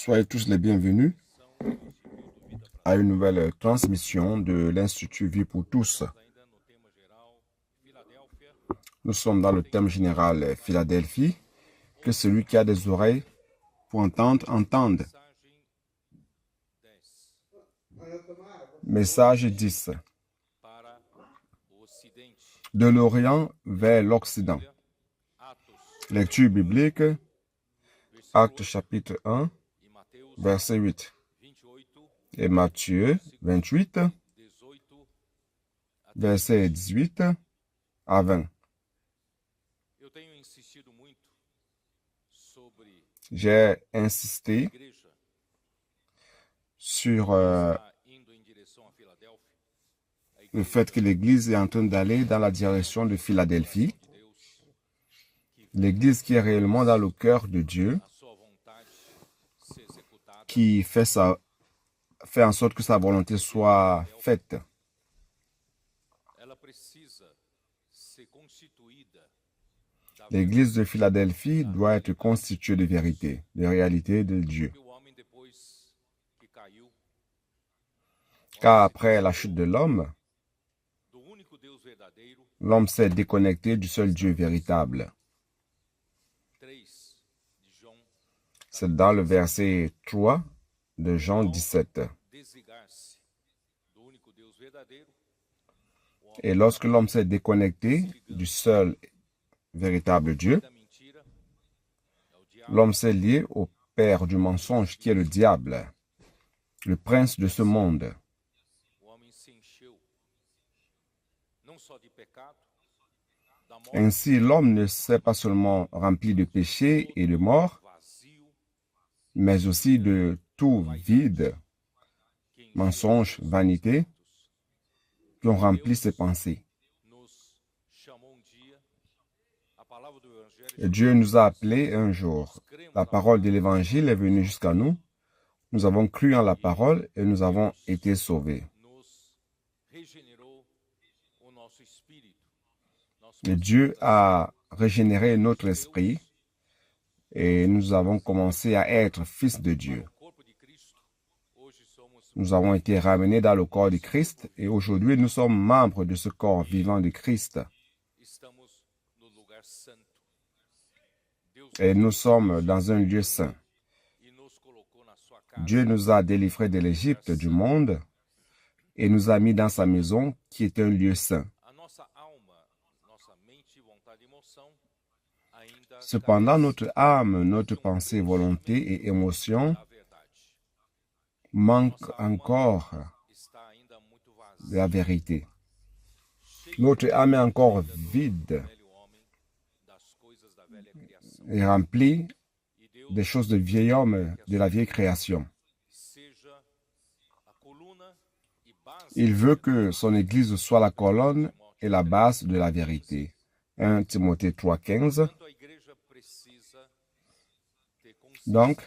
Soyez tous les bienvenus à une nouvelle transmission de l'Institut Vie pour tous. Nous sommes dans le thème général Philadelphie, que celui qui a des oreilles pour entendre, entende. Message 10. De l'Orient vers l'Occident. Lecture biblique, Actes chapitre 1, verset 8. Et Matthieu 28, verset 18 à 20. J'ai insisté sur le fait que l'Église est en train d'aller dans la direction de Philadelphie. L'Église qui est réellement dans le cœur de Dieu, qui fait en sorte que sa volonté soit faite. L'Église de Philadelphie doit être constituée de vérité, de réalité de Dieu. Car après la chute de l'homme s'est déconnecté du seul Dieu véritable. C'est dans le verset 3 de Jean 17. Et lorsque l'homme s'est déconnecté du seul véritable Dieu, l'homme s'est lié au père du mensonge qui est le diable, le prince de ce monde. Ainsi, l'homme ne s'est pas seulement rempli de péché et de mort, mais aussi de tout vide, mensonge, vanité, qui ont rempli ses pensées. Et Dieu nous a appelés un jour. La parole de l'Évangile est venue jusqu'à nous. Nous avons cru en la parole et nous avons été sauvés. Et Dieu a régénéré notre esprit et nous avons commencé à être fils de Dieu. Nous avons été ramenés dans le corps de Christ et aujourd'hui nous sommes membres de ce corps vivant de Christ. Et nous sommes dans un lieu saint. Dieu nous a délivrés de l'Égypte, du monde, et nous a mis dans sa maison qui est un lieu saint. Cependant, notre âme, notre pensée, volonté et émotion manquent encore de la vérité. Notre âme est encore vide et remplie des choses de vieil homme, de la vieille création. Il veut que son Église soit la colonne et la base de la vérité. 1 Timothée 3,15. Donc,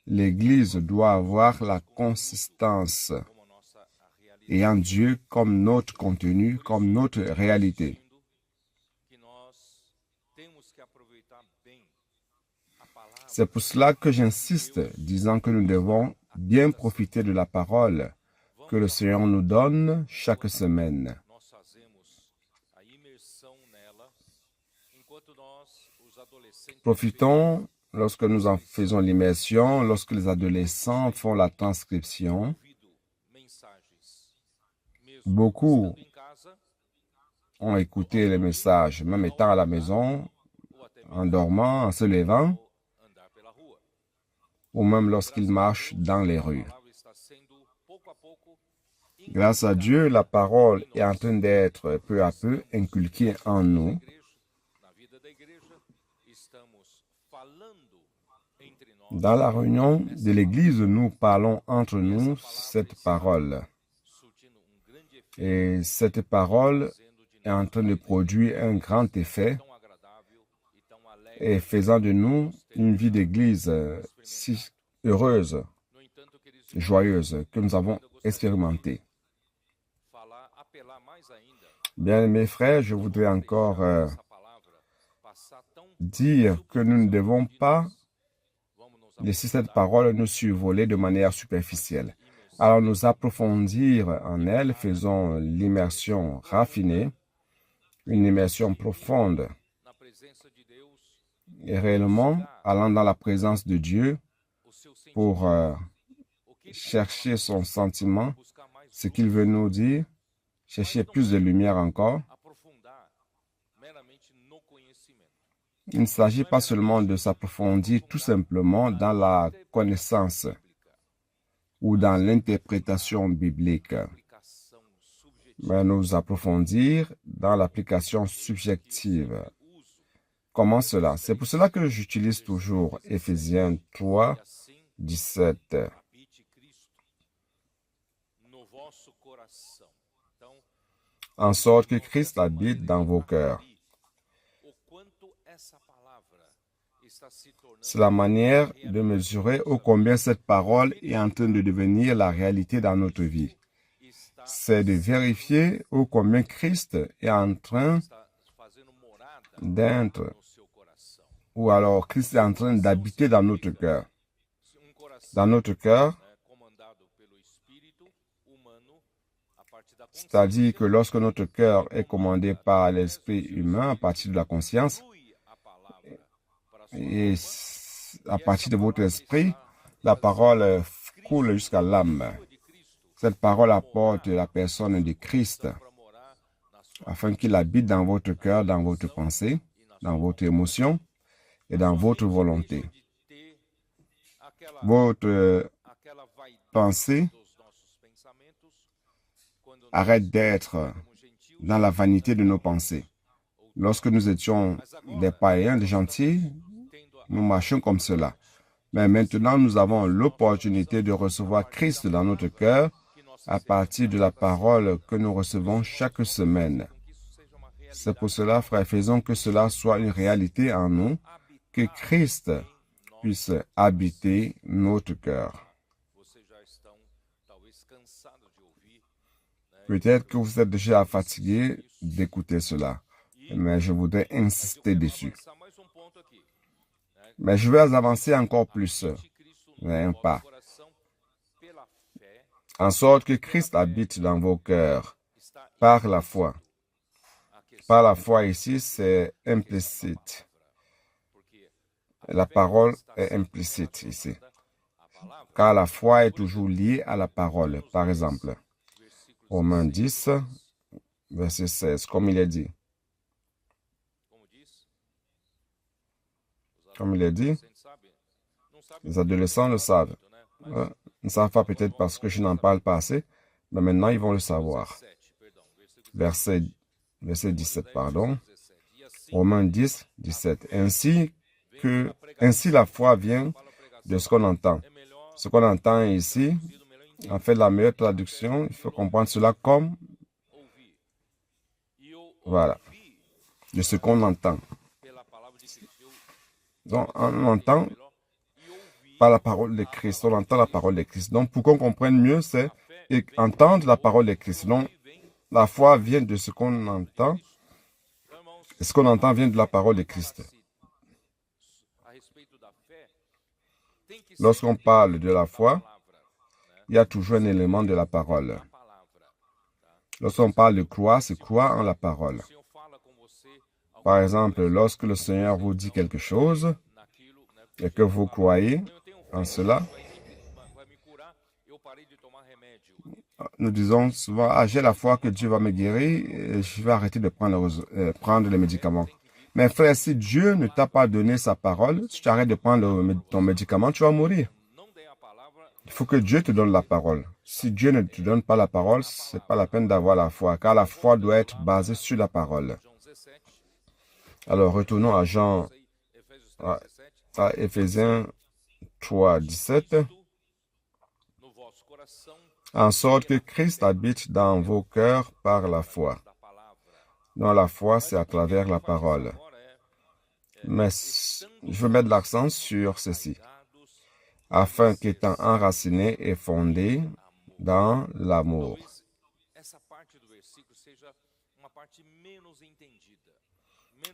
l'Église doit avoir la consistance ayant Dieu comme notre contenu, comme notre réalité. C'est pour cela que j'insiste, disant que nous devons bien profiter de la parole que le Seigneur nous donne chaque semaine. Profitons lorsque nous en faisons l'immersion, lorsque les adolescents font la transcription. Beaucoup ont écouté les messages, même étant à la maison, en dormant, en se levant, ou même lorsqu'ils marchent dans les rues. Grâce à Dieu, la parole est en train d'être peu à peu inculquée en nous. Dans la réunion de l'Église, nous parlons entre nous cette parole. Et cette parole est en train de produire un grand effet et faisant de nous une vie d'Église si heureuse, joyeuse que nous avons expérimentée. Bien, mes frères, je voudrais encore dire que nous ne devons pas laisser cette parole nous survoler de manière superficielle. Alors nous approfondir en elle, faisons l'immersion raffinée, une immersion profonde, et réellement allant dans la présence de Dieu pour chercher son sentiment, ce qu'il veut nous dire, chercher plus de lumière encore. Il ne s'agit pas seulement de s'approfondir tout simplement dans la connaissance ou dans l'interprétation biblique, mais nous approfondir dans l'application subjective. Comment cela? C'est pour cela que j'utilise toujours Éphésiens 3, 17. En sorte que Christ habite dans vos cœurs. C'est la manière de mesurer ô combien cette parole est en train de devenir la réalité dans notre vie. C'est de vérifier ô combien Christ est en train d'être, ou alors Christ est en train d'habiter dans notre cœur. Dans notre cœur, c'est-à-dire que lorsque notre cœur est commandé par l'esprit humain à partir de la conscience, et à partir de votre esprit, la parole coule jusqu'à l'âme. Cette parole apporte la personne de Christ afin qu'il habite dans votre cœur, dans votre pensée, dans votre émotion et dans votre volonté. Votre pensée arrête d'être dans la vanité de nos pensées. Lorsque nous étions des païens, des gentils, nous marchions comme cela. Mais maintenant, nous avons l'opportunité de recevoir Christ dans notre cœur à partir de la parole que nous recevons chaque semaine. C'est pour cela, frères, faisons que cela soit une réalité en nous, que Christ puisse habiter notre cœur. Peut-être que vous êtes déjà fatigué d'écouter cela, mais je voudrais insister dessus. Mais je vais avancer encore plus, un pas. En sorte que Christ habite dans vos cœurs par la foi. Par la foi ici, c'est implicite. La parole est implicite ici. Car la foi est toujours liée à la parole. Par exemple, Romains 10, verset 16, comme il est dit. Comme il est dit, les adolescents le savent. Ils ne savent pas peut-être parce que je n'en parle pas assez, mais maintenant ils vont le savoir. Verset 17, pardon. Romains 10, 17. Ainsi la foi vient de ce qu'on entend. Ce qu'on entend ici, en fait, la meilleure traduction, il faut comprendre cela comme, voilà, de ce qu'on entend. Donc, on entend par la parole de Christ, on entend la parole de Christ. Donc, pour qu'on comprenne mieux, c'est entendre la parole de Christ. Donc, la foi vient de ce qu'on entend, et ce qu'on entend vient de la parole de Christ. Lorsqu'on parle de la foi, il y a toujours un élément de la parole. Lorsqu'on parle de croire, c'est croire en la parole. Par exemple, lorsque le Seigneur vous dit quelque chose et que vous croyez en cela, nous disons souvent, j'ai la foi que Dieu va me guérir et je vais arrêter de prendre les médicaments. Mais frère, si Dieu ne t'a pas donné sa parole, si tu arrêtes de prendre ton médicament, tu vas mourir. Il faut que Dieu te donne la parole. Si Dieu ne te donne pas la parole, ce n'est pas la peine d'avoir la foi, car la foi doit être basée sur la parole. Alors, retournons à Éphésiens 3, 17. En sorte que Christ habite dans vos cœurs par la foi. Donc, la foi, c'est à travers la parole. Mais je veux mettre l'accent sur ceci. Afin qu'étant enraciné et fondé dans l'amour.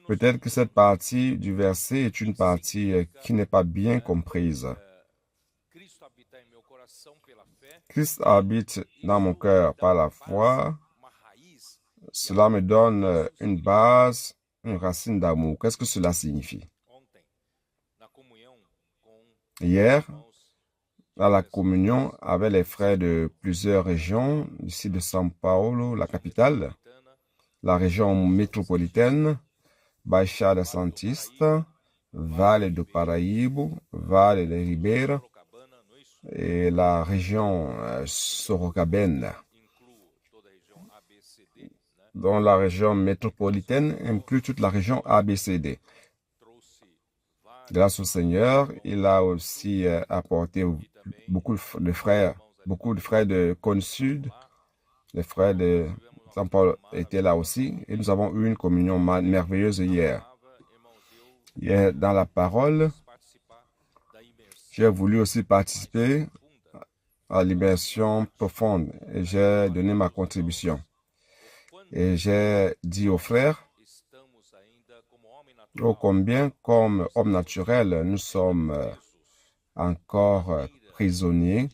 Peut-être que cette partie du verset est une partie qui n'est pas bien comprise. Christ habite dans mon cœur par la foi. Cela me donne une base, une racine d'amour. Qu'est-ce que cela signifie? Hier, à la communion avec les frères de plusieurs régions, ici de São Paulo, la capitale, la région métropolitaine, Baixada Santista, Vale do Paraíba, Vale de Ribeira et la région Sorocabana. Dont la région métropolitaine inclut toute la région ABCD. Grâce au Seigneur, il a aussi apporté beaucoup de frères de Cône Sud. Les frères de São Paulo étaient là aussi et nous avons eu une communion merveilleuse hier. Hier, dans la parole, j'ai voulu aussi participer à l'immersion profonde et j'ai donné ma contribution. Et j'ai dit aux frères, ô combien comme homme naturel, nous sommes encore prisonniers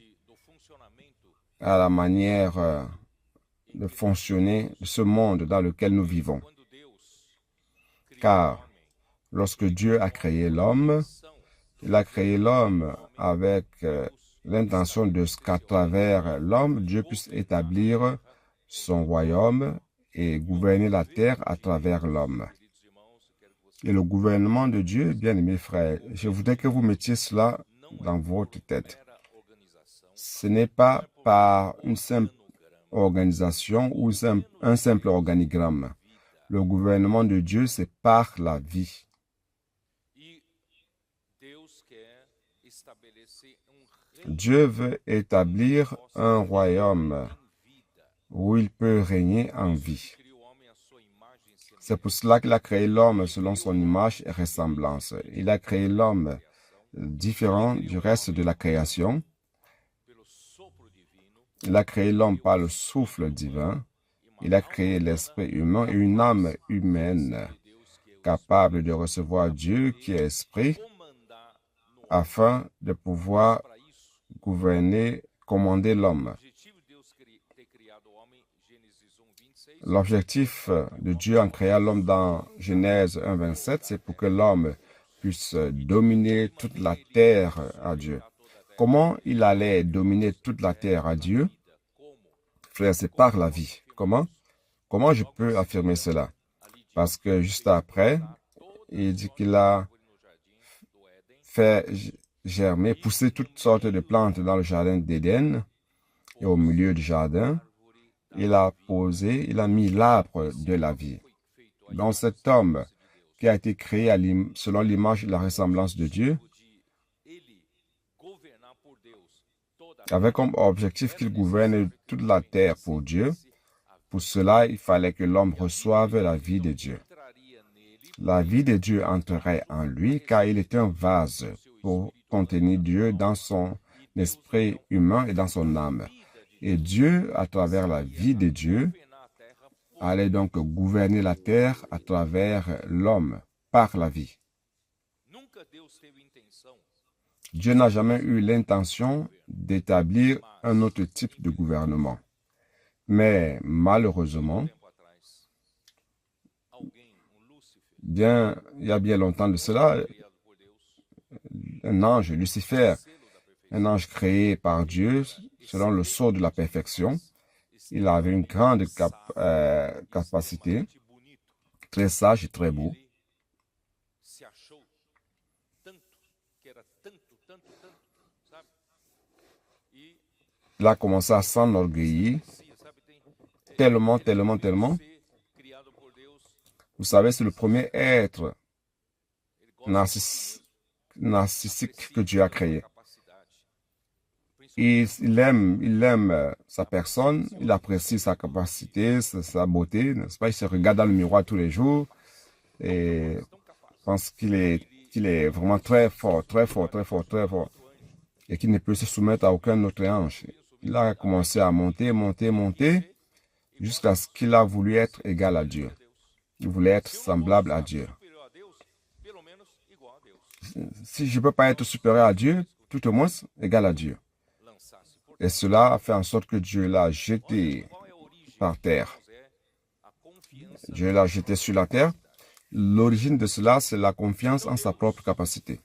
à la manière de fonctionner de ce monde dans lequel nous vivons. Car lorsque Dieu a créé l'homme, il a créé l'homme avec l'intention de ce qu'à travers l'homme, Dieu puisse établir son royaume et gouverner la terre à travers l'homme. Et le gouvernement de Dieu, bien-aimés frères, je voudrais que vous mettiez cela dans votre tête. Ce n'est pas par une simple organisation ou un simple organigramme. Le gouvernement de Dieu, c'est par la vie. Dieu veut établir un royaume où il peut régner en vie. C'est pour cela qu'il a créé l'homme selon son image et ressemblance. Il a créé l'homme différent du reste de la création. Il a créé l'homme par le souffle divin. Il a créé l'esprit humain et une âme humaine capable de recevoir Dieu qui est esprit afin de pouvoir gouverner, commander l'homme. L'objectif de Dieu en créant l'homme dans Genèse 1:27, c'est pour que l'homme puisse dominer toute la terre à Dieu. Comment il allait dominer toute la terre à Dieu? Frère, c'est par la vie. Comment? Comment je peux affirmer cela? Parce que juste après, il dit qu'il a fait germer, pousser toutes sortes de plantes dans le jardin d'Éden et au milieu du jardin. Il a mis l'arbre de la vie. Donc cet homme qui a été créé selon l'image et la ressemblance de Dieu, avec comme objectif qu'il gouverne toute la terre pour Dieu. Pour cela, il fallait que l'homme reçoive la vie de Dieu. La vie de Dieu entrerait en lui car il est un vase pour contenir Dieu dans son esprit humain et dans son âme. Et Dieu, à travers la vie de Dieu, allait donc gouverner la terre à travers l'homme, par la vie. Dieu n'a jamais eu l'intention d'établir un autre type de gouvernement. Mais malheureusement, il y a bien longtemps de cela, un ange, Lucifer, un ange créé par Dieu selon le sceau de la perfection. Il avait une grande capacité, très sage et très beau. Il a commencé à s'enorgueillir tellement. Vous savez, c'est le premier être narcissique que Dieu a créé. Il aime sa personne, il apprécie sa capacité, sa beauté, n'est-ce pas? Il se regarde dans le miroir tous les jours et pense qu'il est vraiment très fort, et qu'il ne peut se soumettre à aucun autre ange. Il a commencé à monter, jusqu'à ce qu'il a voulu être égal à Dieu. Il voulait être semblable à Dieu. Si je ne peux pas être supérieur à Dieu, tout au moins égal à Dieu. Et cela a fait en sorte que Dieu l'a jeté par terre. Dieu l'a jeté sur la terre. L'origine de cela, c'est la confiance en sa propre capacité.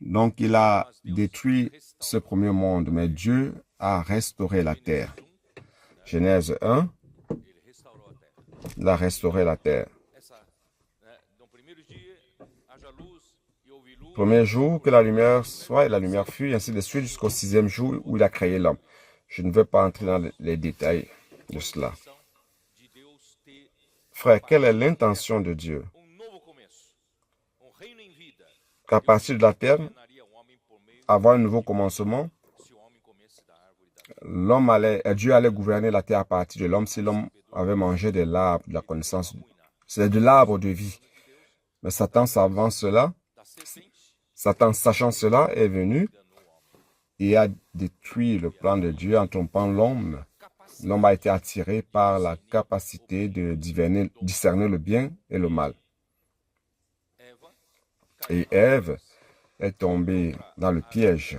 Donc, il a détruit ce premier monde, mais Dieu a restauré la terre. Genèse 1, il a restauré la terre. Premier jour, que la lumière soit, et la lumière fut, et ainsi de suite, jusqu'au 6e jour où il a créé l'homme. Je ne vais pas entrer dans les détails de cela. Frère, quelle est l'intention de Dieu? Qu'à partir de la terre, avoir un nouveau commencement, Dieu allait gouverner la terre à partir de l'homme si l'homme avait mangé de l'arbre de la connaissance. C'est de l'arbre de vie. Mais Satan, sachant cela, est venu et a détruit le plan de Dieu en trompant l'homme. L'homme a été attiré par la capacité de discerner le bien et le mal. Et Ève est tombée dans le piège,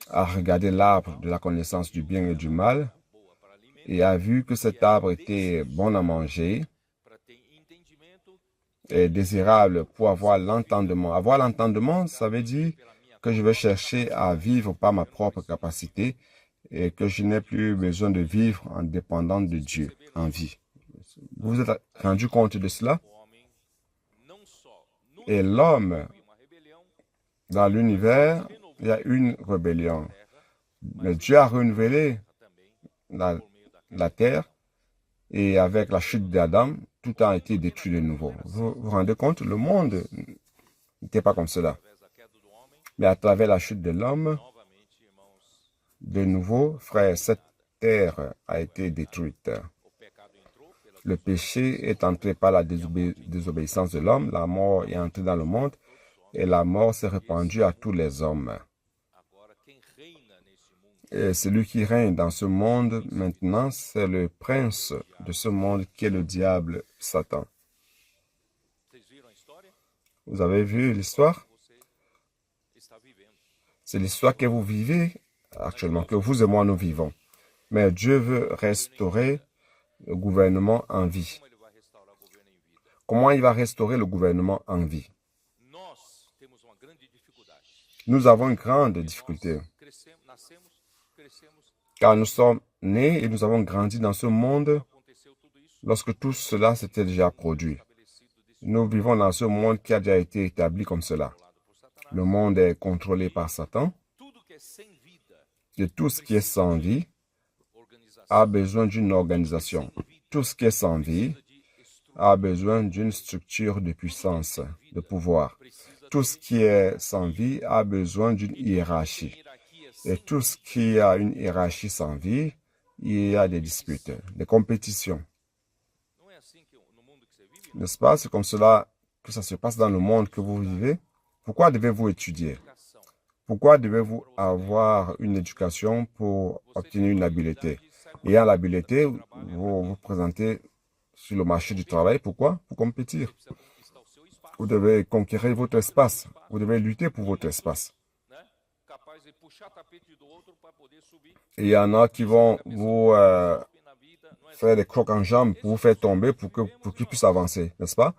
a regardé l'arbre de la connaissance du bien et du mal et a vu que cet arbre était bon à manger et désirable pour avoir l'entendement. Avoir l'entendement, ça veut dire que je vais chercher à vivre par ma propre capacité et que je n'ai plus besoin de vivre en dépendant de Dieu en vie. Vous vous êtes rendu compte de cela? Et l'homme, dans l'univers, il y a une rébellion. Mais Dieu a renouvelé la terre et avec la chute d'Adam, tout a été détruit de nouveau. Vous vous rendez compte? Le monde n'était pas comme cela. Mais à travers la chute de l'homme, de nouveau, frère, cette terre a été détruite. Le péché est entré par la désobéissance de l'homme, la mort est entrée dans le monde et la mort s'est répandue à tous les hommes. Et celui qui règne dans ce monde maintenant, c'est le prince de ce monde qui est le diable, Satan. Vous avez vu l'histoire? C'est l'histoire que vous vivez actuellement, que vous et moi nous vivons. Mais Dieu veut restaurer le gouvernement en vie. Comment il va restaurer le gouvernement en vie? Nous avons une grande difficulté. Car nous sommes nés et nous avons grandi dans ce monde lorsque tout cela s'était déjà produit. Nous vivons dans ce monde qui a déjà été établi comme cela. Le monde est contrôlé par Satan. Et tout ce qui est sans vie a besoin d'une organisation. Tout ce qui est sans vie a besoin d'une structure de puissance, de pouvoir. Tout ce qui est sans vie a besoin d'une hiérarchie. Et tout ce qui a une hiérarchie sans vie, il y a des disputes, des compétitions. N'est-ce pas? C'est comme cela que ça se passe dans le monde que vous vivez. Pourquoi devez-vous étudier? Pourquoi devez-vous avoir une éducation pour obtenir une habileté? Ayant l'habileté, vous vous présentez sur le marché du travail. Pourquoi? Pour compétir. Vous devez conquérir votre espace. Vous devez lutter pour votre espace. Et il y en a qui vont vous faire des crocs en jambes pour vous faire tomber pour qu'ils puissent avancer, n'est-ce pas?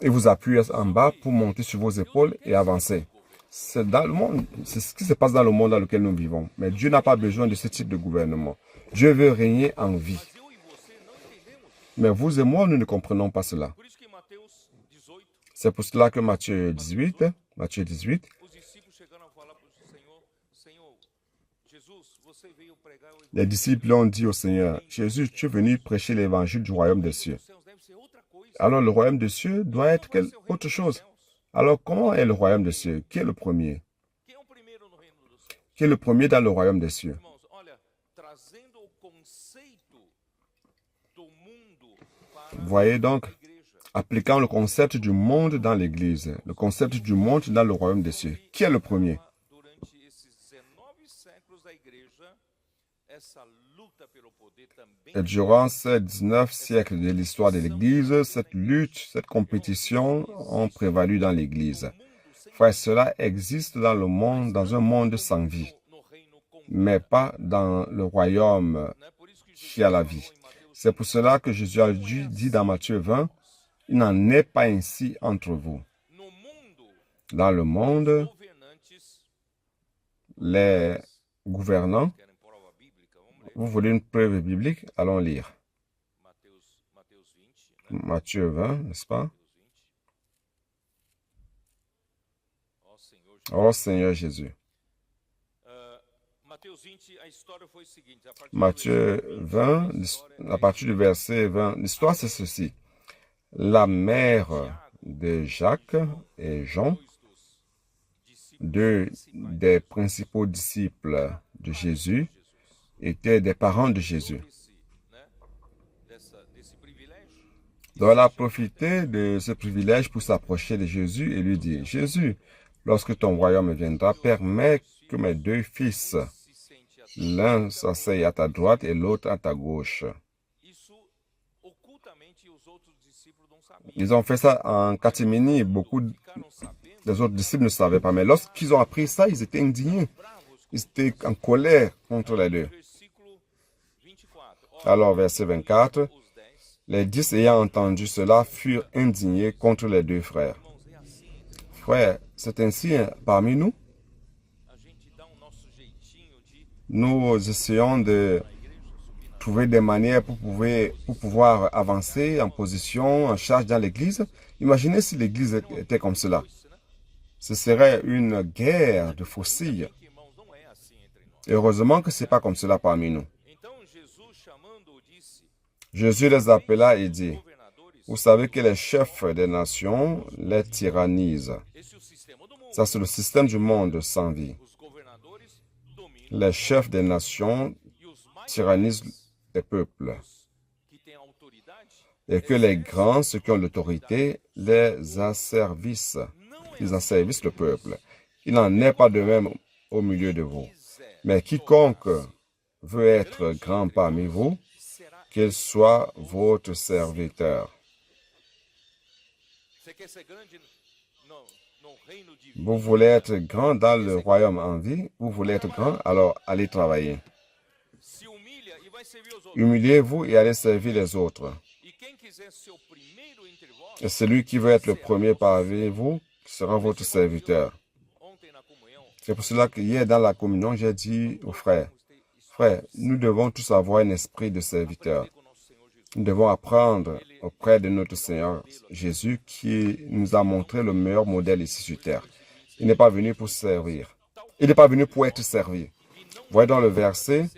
Et vous appuyez en bas pour monter sur vos épaules et avancer. C'est dans le monde, c'est ce qui se passe dans le monde dans lequel nous vivons. Mais Dieu n'a pas besoin de ce type de gouvernement. Dieu veut régner en vie. Mais vous et moi, nous ne comprenons pas cela. C'est pour cela que Matthieu 18, les disciples ont dit au Seigneur, Jésus, tu es venu prêcher l'évangile du royaume des cieux. Alors le royaume des cieux doit être autre chose. Alors comment est le royaume des cieux? Qui est le premier? Qui est le premier dans le royaume des cieux? Voyez donc, appliquant le concept du monde dans l'Église, le concept du monde dans le royaume des cieux. Qui est le premier? Et durant ces 19 siècles de l'histoire de l'Église, cette lutte, cette compétition ont prévalu dans l'Église. Frère, cela existe dans le monde, dans un monde sans vie, mais pas dans le royaume qui a la vie. C'est pour cela que Jésus a dit dans Matthieu 20, « Il n'en est pas ainsi entre vous. » Dans le monde, les gouvernants, vous voulez une preuve biblique? Allons lire. Matthieu 20, n'est-ce pas? Oh Seigneur Jésus. Matthieu 20, à partir du verset 20, l'histoire c'est ceci. La mère de Jacques et Jean, deux des principaux disciples de Jésus, étaient des parents de Jésus. Donc elle a profité de ce privilège pour s'approcher de Jésus et lui dire, « Jésus, lorsque ton royaume viendra, permets que mes deux fils, l'un s'asseye à ta droite et l'autre à ta gauche. » Ils ont fait ça en catimini. Beaucoup des autres disciples ne savaient pas. Mais lorsqu'ils ont appris ça, ils étaient indignés. Ils étaient en colère contre les deux. Alors, verset 24, les 10 ayant entendu cela furent indignés contre les deux frères. Frères, c'est ainsi parmi nous. Nous essayons de trouver des manières pour pouvoir avancer en position, en charge dans l'Église. Imaginez si l'Église était comme cela. Ce serait une guerre de fossiles. Heureusement que ce n'est pas comme cela parmi nous. Jésus les appela et dit, « Vous savez que les chefs des nations les tyrannisent. » Ça, c'est le système du monde sans vie. Les chefs des nations tyrannisent les peuples. Et que les grands, ceux qui ont l'autorité, les asservissent. Ils asservissent le peuple. Il n'en est pas de même au milieu de vous. Mais quiconque veut être grand parmi vous, qu'il soit votre serviteur. Vous voulez être grand dans le royaume en vie, vous voulez être grand, alors allez travailler. Humiliez-vous et allez servir les autres. Et celui qui veut être le premier parmi vous sera votre serviteur. C'est pour cela qu'hier dans la communion, j'ai dit aux frères, frères, nous devons tous avoir un esprit de serviteur. Nous devons apprendre auprès de notre Seigneur Jésus qui nous a montré le meilleur modèle ici sur terre. Il n'est pas venu pour servir. Il n'est pas venu pour être servi. Voyez dans le verset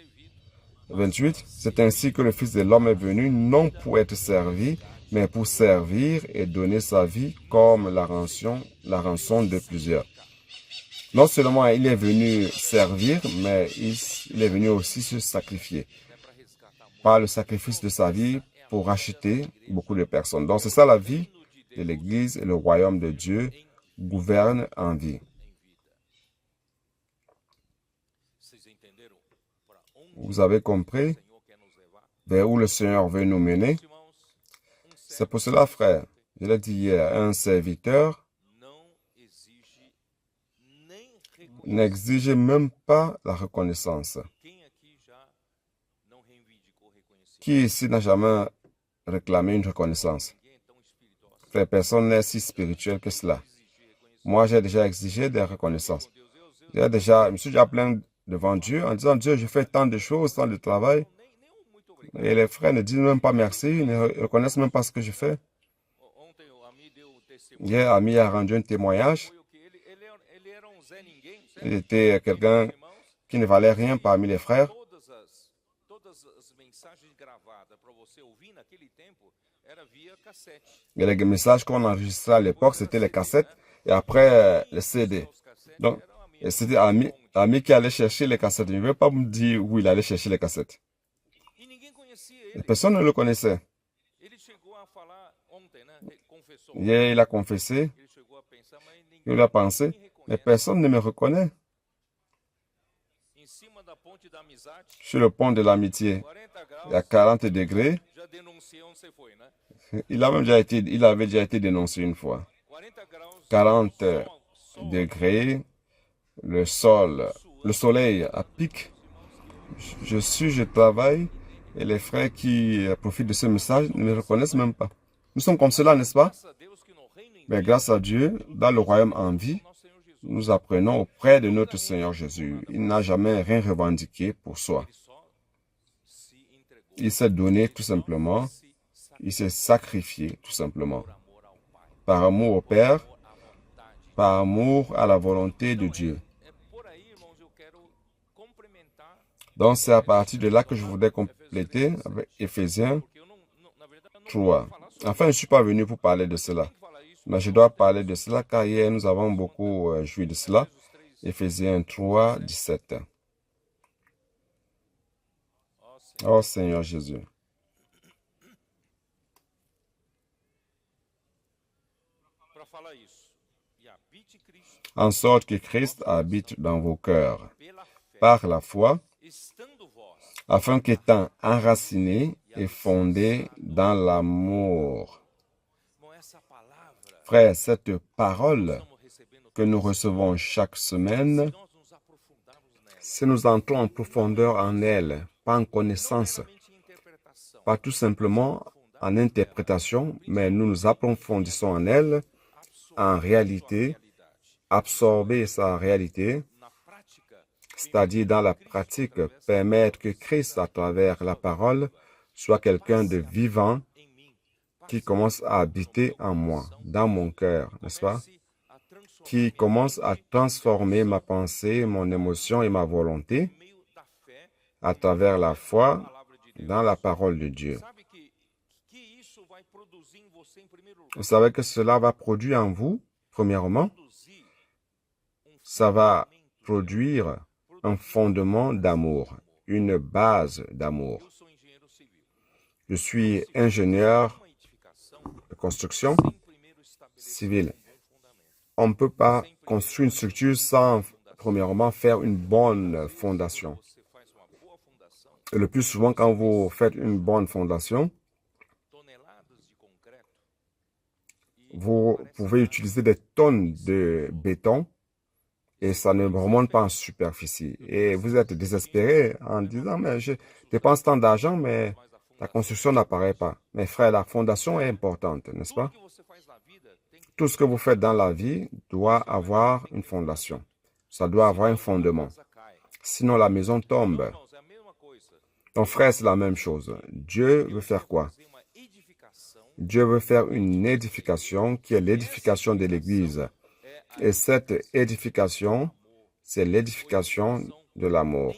28, c'est ainsi que le Fils de l'homme est venu, non pour être servi, mais pour servir et donner sa vie comme la rançon de plusieurs. Non seulement il est venu servir, mais il est venu aussi se sacrifier par le sacrifice de sa vie pour racheter beaucoup de personnes. Donc c'est ça la vie de l'Église et le royaume de Dieu gouverne en vie. Vous avez compris vers où le Seigneur veut nous mener? C'est pour cela, frère, je l'ai dit hier, un serviteur n'exige même pas la reconnaissance. Qui ici n'a jamais réclamé une reconnaissance? Frère, personne n'est si spirituel que cela. Moi, j'ai déjà exigé des reconnaissances. Je me suis déjà plaint devant Dieu en disant, Dieu, je fais tant de choses, tant de travail. Et les frères ne disent même pas merci, ils ne reconnaissent même pas ce que je fais. Hier, Ami a rendu un témoignage. Il était quelqu'un qui ne valait rien parmi les frères. Et les messages qu'on enregistrait à l'époque, c'était les cassettes et après les CD. Donc, c'était Ami qui allait chercher les cassettes. Il ne veut pas me dire où il allait chercher les cassettes. Et personne ne le connaissait. Hier, il a confessé, il a pensé, mais personne ne me reconnaît. Sur le pont de l'amitié, il y a 40 degrés. Il avait déjà été dénoncé une fois. 40 degrés, le soleil à pic. Je travaille, et les frères qui profitent de ce message ne me reconnaissent même pas. Nous sommes comme cela, n'est-ce pas? Mais grâce à Dieu, dans le royaume en vie, nous apprenons auprès de notre Seigneur Jésus. Il n'a jamais rien revendiqué pour soi. Il s'est donné tout simplement. Il s'est sacrifié tout simplement. Par amour au Père, par amour à la volonté de Dieu. Donc c'est à partir de là que je voudrais compléter avec Éphésiens 3. Enfin, je ne suis pas venu pour parler de cela. Mais je dois parler de cela car hier nous avons beaucoup joui de cela. Éphésiens 3, 17. Oh Seigneur Jésus. En sorte que Christ habite dans vos cœurs par la foi, afin qu'étant enraciné et fondé dans l'amour. Frère, cette parole que nous recevons chaque semaine, si nous entrons en profondeur en elle, pas en connaissance, pas tout simplement en interprétation, mais nous nous approfondissons en elle, en réalité, absorber sa réalité, c'est-à-dire dans la pratique, permettre que Christ, à travers la parole, soit quelqu'un de vivant qui commence à habiter en moi, dans mon cœur, n'est-ce pas? Qui commence à transformer ma pensée, mon émotion et ma volonté à travers la foi dans la parole de Dieu. Vous savez que cela va produire en vous, premièrement, ça va produire un fondement d'amour, une base d'amour. Je suis ingénieur de construction civile. On ne peut pas construire une structure sans, premièrement, faire une bonne fondation. Et le plus souvent, quand vous faites une bonne fondation, vous pouvez utiliser des tonnes de béton et ça ne remonte pas en superficie. Et vous êtes désespéré en disant, mais je dépense tant d'argent, mais la construction n'apparaît pas. Mais frère, la fondation est importante, n'est-ce pas? Tout ce que vous faites dans la vie doit avoir une fondation. Ça doit avoir un fondement. Sinon, la maison tombe. Ton frère, c'est la même chose. Dieu veut faire quoi? Dieu veut faire une édification qui est l'édification de l'Église. Et cette édification, c'est l'édification de l'amour,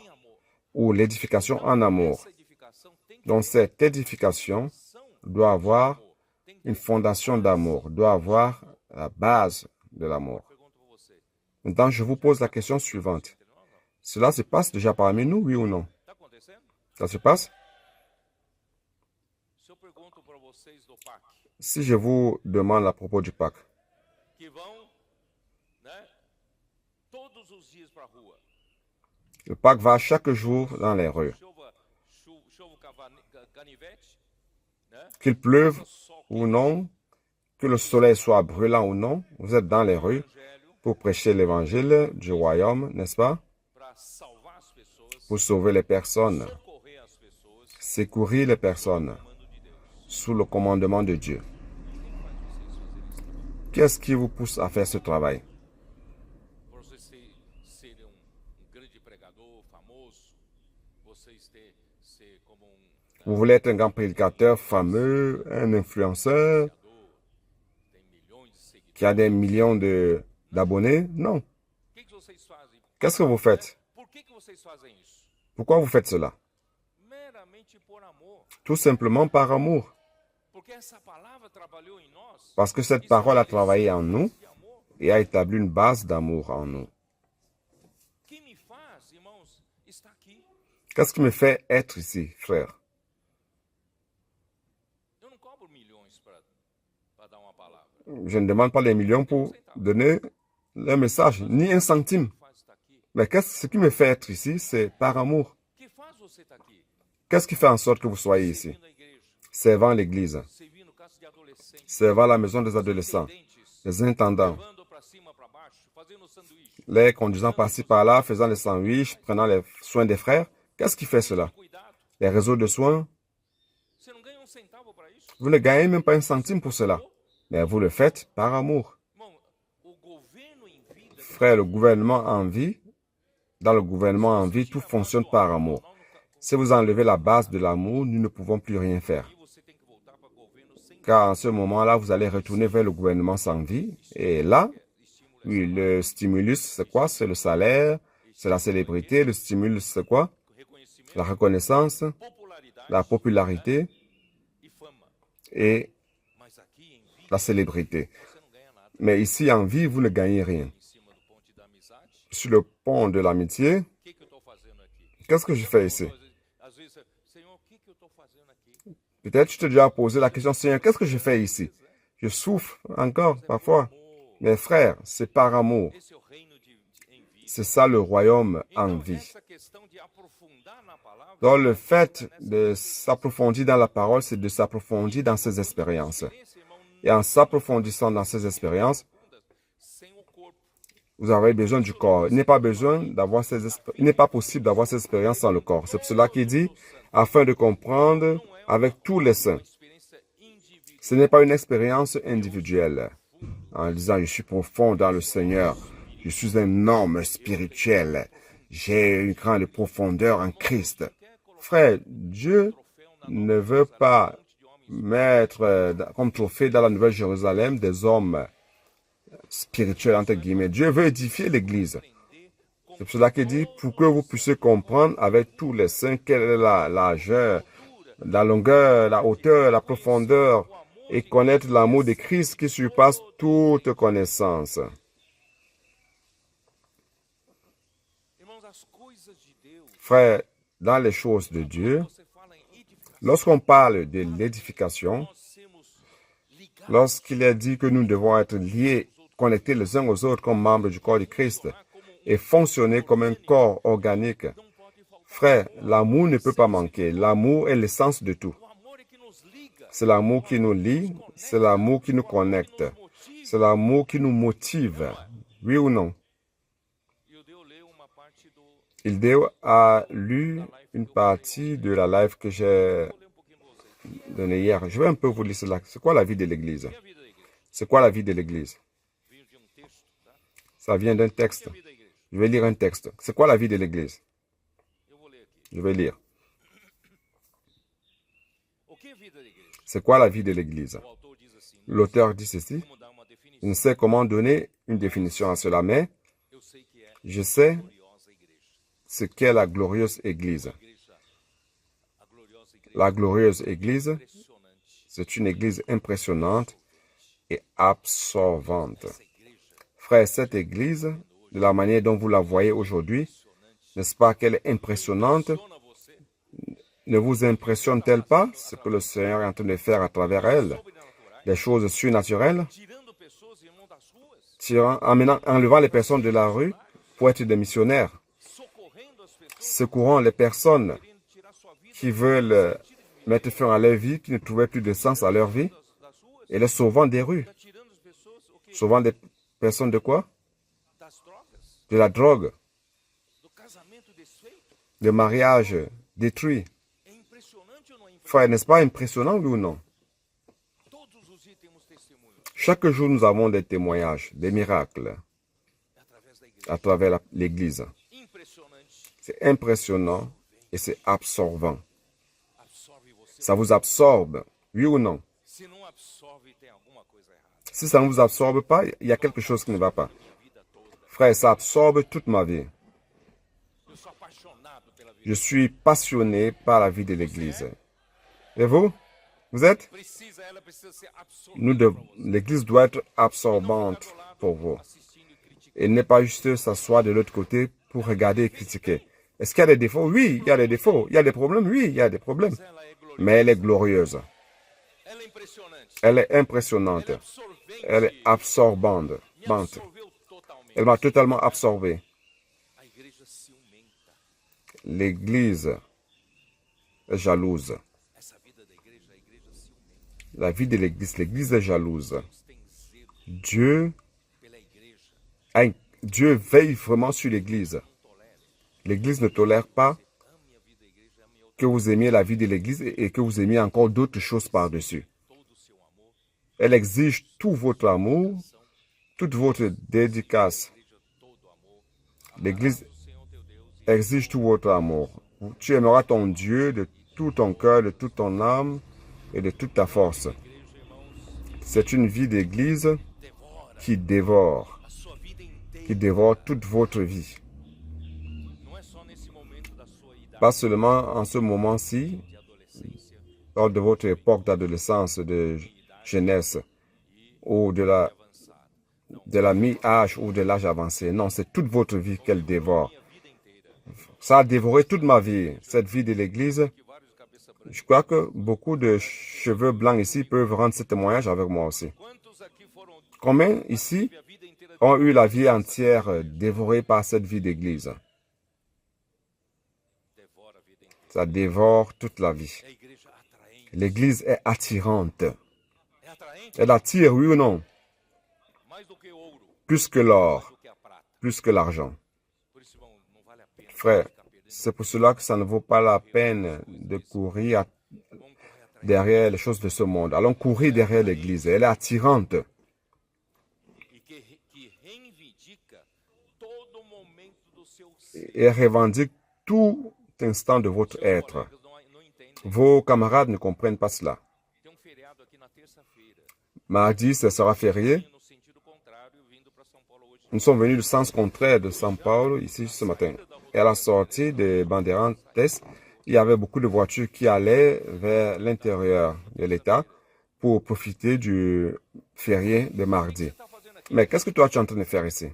ou l'édification en amour. Donc cette édification doit avoir une fondation d'amour, doit avoir la base de l'amour. Maintenant, je vous pose la question suivante. Cela se passe déjà parmi nous, oui ou non? Ça se passe? Si je vous demande à propos du Pâques, le Pâques va chaque jour dans les rues. Qu'il pleuve ou non, que le soleil soit brûlant ou non, vous êtes dans les rues pour prêcher l'évangile du royaume, n'est-ce pas? Pour sauver les personnes, secourir les personnes sous le commandement de Dieu. Qu'est-ce qui vous pousse à faire ce travail? Vous voulez être un grand prédicateur fameux, un influenceur qui a des millions d'abonnés? Non. Qu'est-ce que vous faites? Pourquoi vous faites cela? Tout simplement par amour. Parce que cette parole a travaillé en nous et a établi une base d'amour en nous. Qu'est-ce qui me fait être ici, frère? Je ne demande pas les millions pour donner un message, ni un centime. Mais ce qui me fait être ici, c'est par amour. Qu'est-ce qui fait en sorte que vous soyez ici? Servant l'Église, servant la maison des adolescents, les intendants, les conduisant par-ci par-là, faisant les sandwichs, prenant les soins des frères. Qu'est-ce qui fait cela? Les réseaux de soins. Vous ne gagnez même pas un centime pour cela. Mais vous le faites par amour. Frère, le gouvernement en vie, dans le gouvernement en vie, tout fonctionne par amour. Si vous enlevez la base de l'amour, nous ne pouvons plus rien faire. Car en ce moment-là, vous allez retourner vers le gouvernement sans vie. Et là, oui, le stimulus, c'est quoi? C'est le salaire, c'est la célébrité. Le stimulus, c'est quoi? La reconnaissance, la popularité et la célébrité. Mais ici, en vie, vous ne gagnez rien. Sur le pont de l'amitié, qu'est-ce que je fais ici? Peut-être tu t'es déjà posé la question, Seigneur, qu'est-ce que je fais ici? Je souffre encore parfois. Mes frères, c'est par amour. C'est ça le royaume en vie. Donc le fait de s'approfondir dans la parole, c'est de s'approfondir dans ses expériences. Et en s'approfondissant dans ces expériences, vous avez besoin du corps. Il n'est pas possible d'avoir ces expériences sans le corps. C'est pour cela qu'il dit, afin de comprendre avec tous les saints. Ce n'est pas une expérience individuelle. En disant, je suis profond dans le Seigneur. Je suis un homme spirituel. J'ai une grande profondeur en Christ. Frère, Dieu ne veut pas mettre comme trophée dans la Nouvelle Jérusalem des hommes spirituel, entre guillemets. Dieu veut édifier l'Église. C'est pour cela qu'il dit, pour que vous puissiez comprendre avec tous les saints quelle est la largeur, la longueur, la hauteur, la profondeur, et connaître l'amour de Christ qui surpasse toute connaissance. Frère, dans les choses de Dieu, lorsqu'on parle de l'édification, lorsqu'il est dit que nous devons être liés, connectés les uns aux autres comme membres du corps de Christ et fonctionner comme un corps organique. Frère, l'amour ne peut pas manquer. L'amour est l'essence de tout. C'est l'amour qui nous lie, c'est l'amour qui nous connecte, c'est l'amour qui nous motive. Oui ou non? Ildeo a lu une partie de la live que j'ai donnée hier. Je vais un peu vous lire cela. C'est quoi la vie de l'Église? C'est quoi la vie de l'Église? Ça vient d'un texte. Je vais lire un texte. C'est quoi la vie de l'Église? Je vais lire. C'est quoi la vie de l'Église? L'auteur dit ceci. Je ne sais comment donner une définition à cela, mais je sais ce qu'est la glorieuse Église. La glorieuse Église, c'est une Église impressionnante et absorbante. Frère, cette Église, de la manière dont vous la voyez aujourd'hui, n'est-ce pas qu'elle est impressionnante? Ne vous impressionne-t-elle pas ce que le Seigneur est en train de faire à travers elle? Des choses surnaturelles, enlevant les personnes de la rue pour être des missionnaires, secourant les personnes qui veulent mettre fin à leur vie, qui ne trouvaient plus de sens à leur vie, et les sauvant des rues. Sauvant des personnes de quoi? De la drogue, de mariage détruit. Frère, n'est-ce pas impressionnant, oui ou non? Chaque jour, nous avons des témoignages, des miracles à travers l'Église. C'est impressionnant et c'est absorbant. Ça vous absorbe, oui ou non? Si ça ne vous absorbe pas, il y a quelque chose qui ne va pas. Frère, ça absorbe toute ma vie. Je suis passionné par la vie de l'Église. Et vous? Vous êtes? L'Église doit être absorbante pour vous. Et n'est pas juste s'asseoir de l'autre côté pour regarder et critiquer. Est-ce qu'il y a des défauts? Oui, il y a des défauts. Il y a des problèmes? Oui, il y a des problèmes. Mais elle est glorieuse. Elle est impressionnante. Elle est absorbante. Elle m'a totalement absorbé. L'Église est jalouse. La vie de l'Église est jalouse. Dieu Dieu veille vraiment sur l'Église. L'Église ne tolère pas que vous aimiez la vie de l'Église et que vous aimiez encore d'autres choses par-dessus. Elle exige tout votre amour, toute votre dédicace. L'Église exige tout votre amour. Tu aimeras ton Dieu de tout ton cœur, de toute ton âme et de toute ta force. C'est une vie d'Église qui dévore toute votre vie. Pas seulement en ce moment-ci, lors de votre époque d'adolescence, de jeunesse, ou de la mi-âge ou de l'âge avancé. Non, c'est toute votre vie qu'elle dévore. Ça a dévoré toute ma vie, cette vie de l'Église. Je crois que beaucoup de cheveux blancs ici peuvent rendre ce témoignage avec moi aussi. Combien ici ont eu la vie entière dévorée par cette vie d'Église? Ça dévore toute la vie. L'Église est attirante. Elle attire, oui ou non? Plus que l'or, plus que l'argent. Frère, c'est pour cela que ça ne vaut pas la peine de courir derrière les choses de ce monde. Allons courir derrière l'Église. Elle est attirante. Et elle revendique tout instant de votre être. Vos camarades ne comprennent pas cela. Mardi, ce sera férié. Nous sommes venus du sens contraire de São Paulo, ici, ce matin. Et à la sortie de Bandeirantes, il y avait beaucoup de voitures qui allaient vers l'intérieur de l'État pour profiter du férié de mardi. Mais qu'est-ce que toi, tu es en train de faire ici?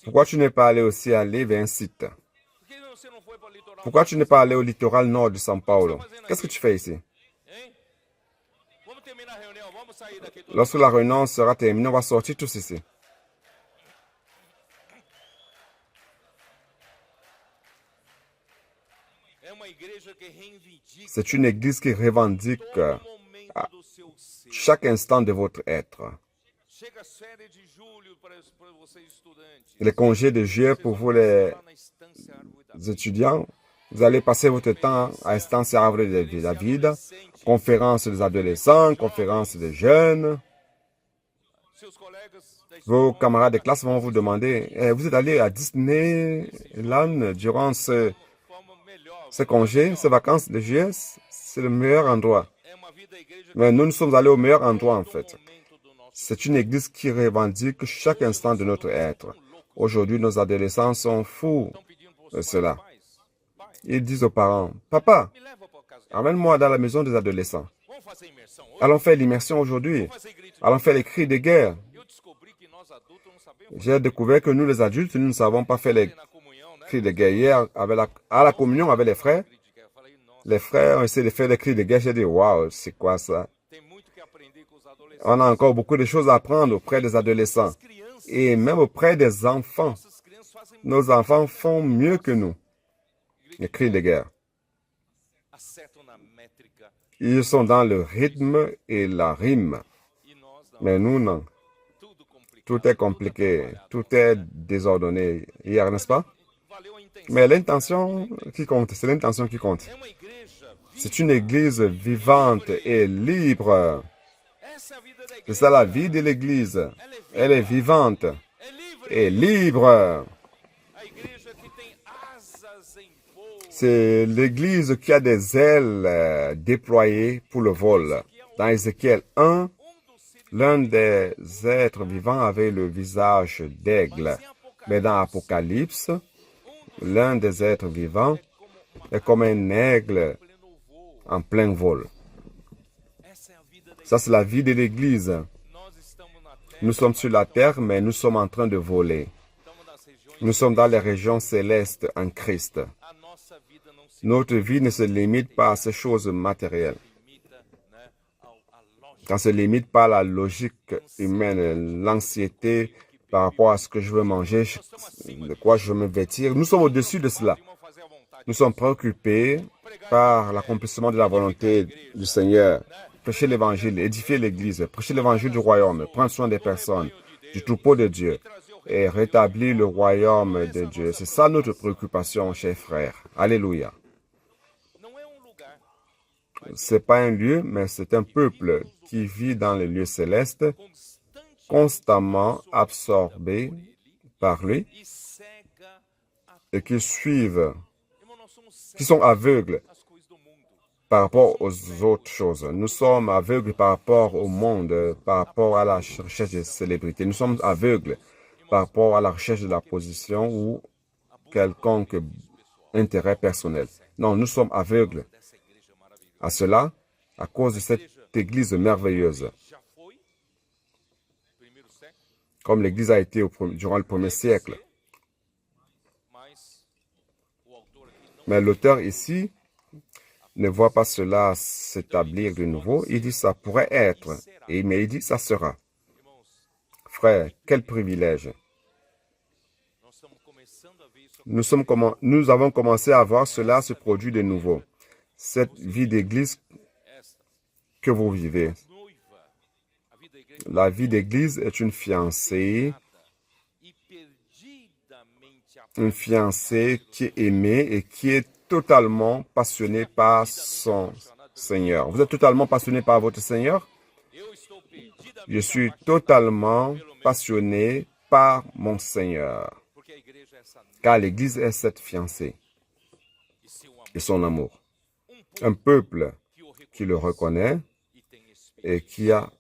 Pourquoi tu n'es pas aussi allé vers un site? Pourquoi tu n'es pas allé au littoral nord de São Paulo? Qu'est-ce que tu fais ici? Lorsque la réunion sera terminée, on va sortir tous ici. C'est une église qui revendique à chaque instant de votre être. Les congés de juillet pour vous les étudiants, vous allez passer votre temps à Estância Árvore de la Vida, conférences des adolescents, conférences des jeunes. Vos camarades de classe vont vous demander, vous êtes allé à Disneyland durant ces congés, ces vacances de juillet? C'est le meilleur endroit. Mais nous sommes allés au meilleur endroit en fait. C'est une église qui revendique chaque instant de notre être. Aujourd'hui, nos adolescents sont fous de cela. Ils disent aux parents, « Papa, amène-moi dans la maison des adolescents. Allons faire l'immersion aujourd'hui. Allons faire les cris de guerre. » J'ai découvert que nous, les adultes, nous ne savons pas faire les cris de guerre. Hier, à la communion avec les frères ont essayé de faire les cris de guerre. J'ai dit, « Waouh, c'est quoi ça? » On a encore beaucoup de choses à apprendre auprès des adolescents et même auprès des enfants. Nos enfants font mieux que nous. Les cris de guerre. Ils sont dans le rythme et la rime. Mais nous, non. Tout est compliqué. Tout est désordonné hier, n'est-ce pas? Mais l'intention qui compte, c'est l'intention qui compte. C'est une église vivante et libre. C'est ça la vie de l'Église. Elle est vivante et libre. C'est l'Église qui a des ailes déployées pour le vol. Dans Ézéchiel 1, l'un des êtres vivants avait le visage d'aigle. Mais dans Apocalypse, l'un des êtres vivants est comme un aigle en plein vol. Ça, c'est la vie de l'Église. Nous sommes sur la terre, mais nous sommes en train de voler. Nous sommes dans les régions célestes en Christ. Notre vie ne se limite pas à ces choses matérielles. Ça ne se limite pas à la logique humaine, l'anxiété par rapport à ce que je veux manger, de quoi je veux me vêtir. Nous sommes au-dessus de cela. Nous sommes préoccupés par l'accomplissement de la volonté du Seigneur. prêcher l'évangile, édifier l'église, prêcher l'évangile du royaume, prendre soin des personnes, du troupeau de Dieu et rétablir le royaume de Dieu. C'est ça notre préoccupation, chers frères. Alléluia. C'est pas un lieu, mais c'est un peuple qui vit dans les lieux célestes, constamment absorbé par lui et qui suivent, qui sont aveugles par rapport aux autres choses. Nous sommes aveugles par rapport au monde, par rapport à la recherche de célébrité. Nous sommes aveugles par rapport à la recherche de la position ou quelconque intérêt personnel. Non, nous sommes aveugles à cela à cause de cette église merveilleuse. Comme l'église a été durant le premier siècle. Mais l'auteur ici ne voit pas cela s'établir de nouveau. Il dit ça pourrait être, mais il dit ça sera. Frère, quel privilège. Nous avons commencé à voir cela se produire de nouveau. Cette vie d'église que vous vivez. La vie d'église est une fiancée qui est aimée et qui est totalement passionnée par son Seigneur. Vous êtes totalement passionné par votre Seigneur? Je suis totalement passionné par mon Seigneur. Car l'église est cette fiancée et son amour. Un peuple qui le reconnaît et qui a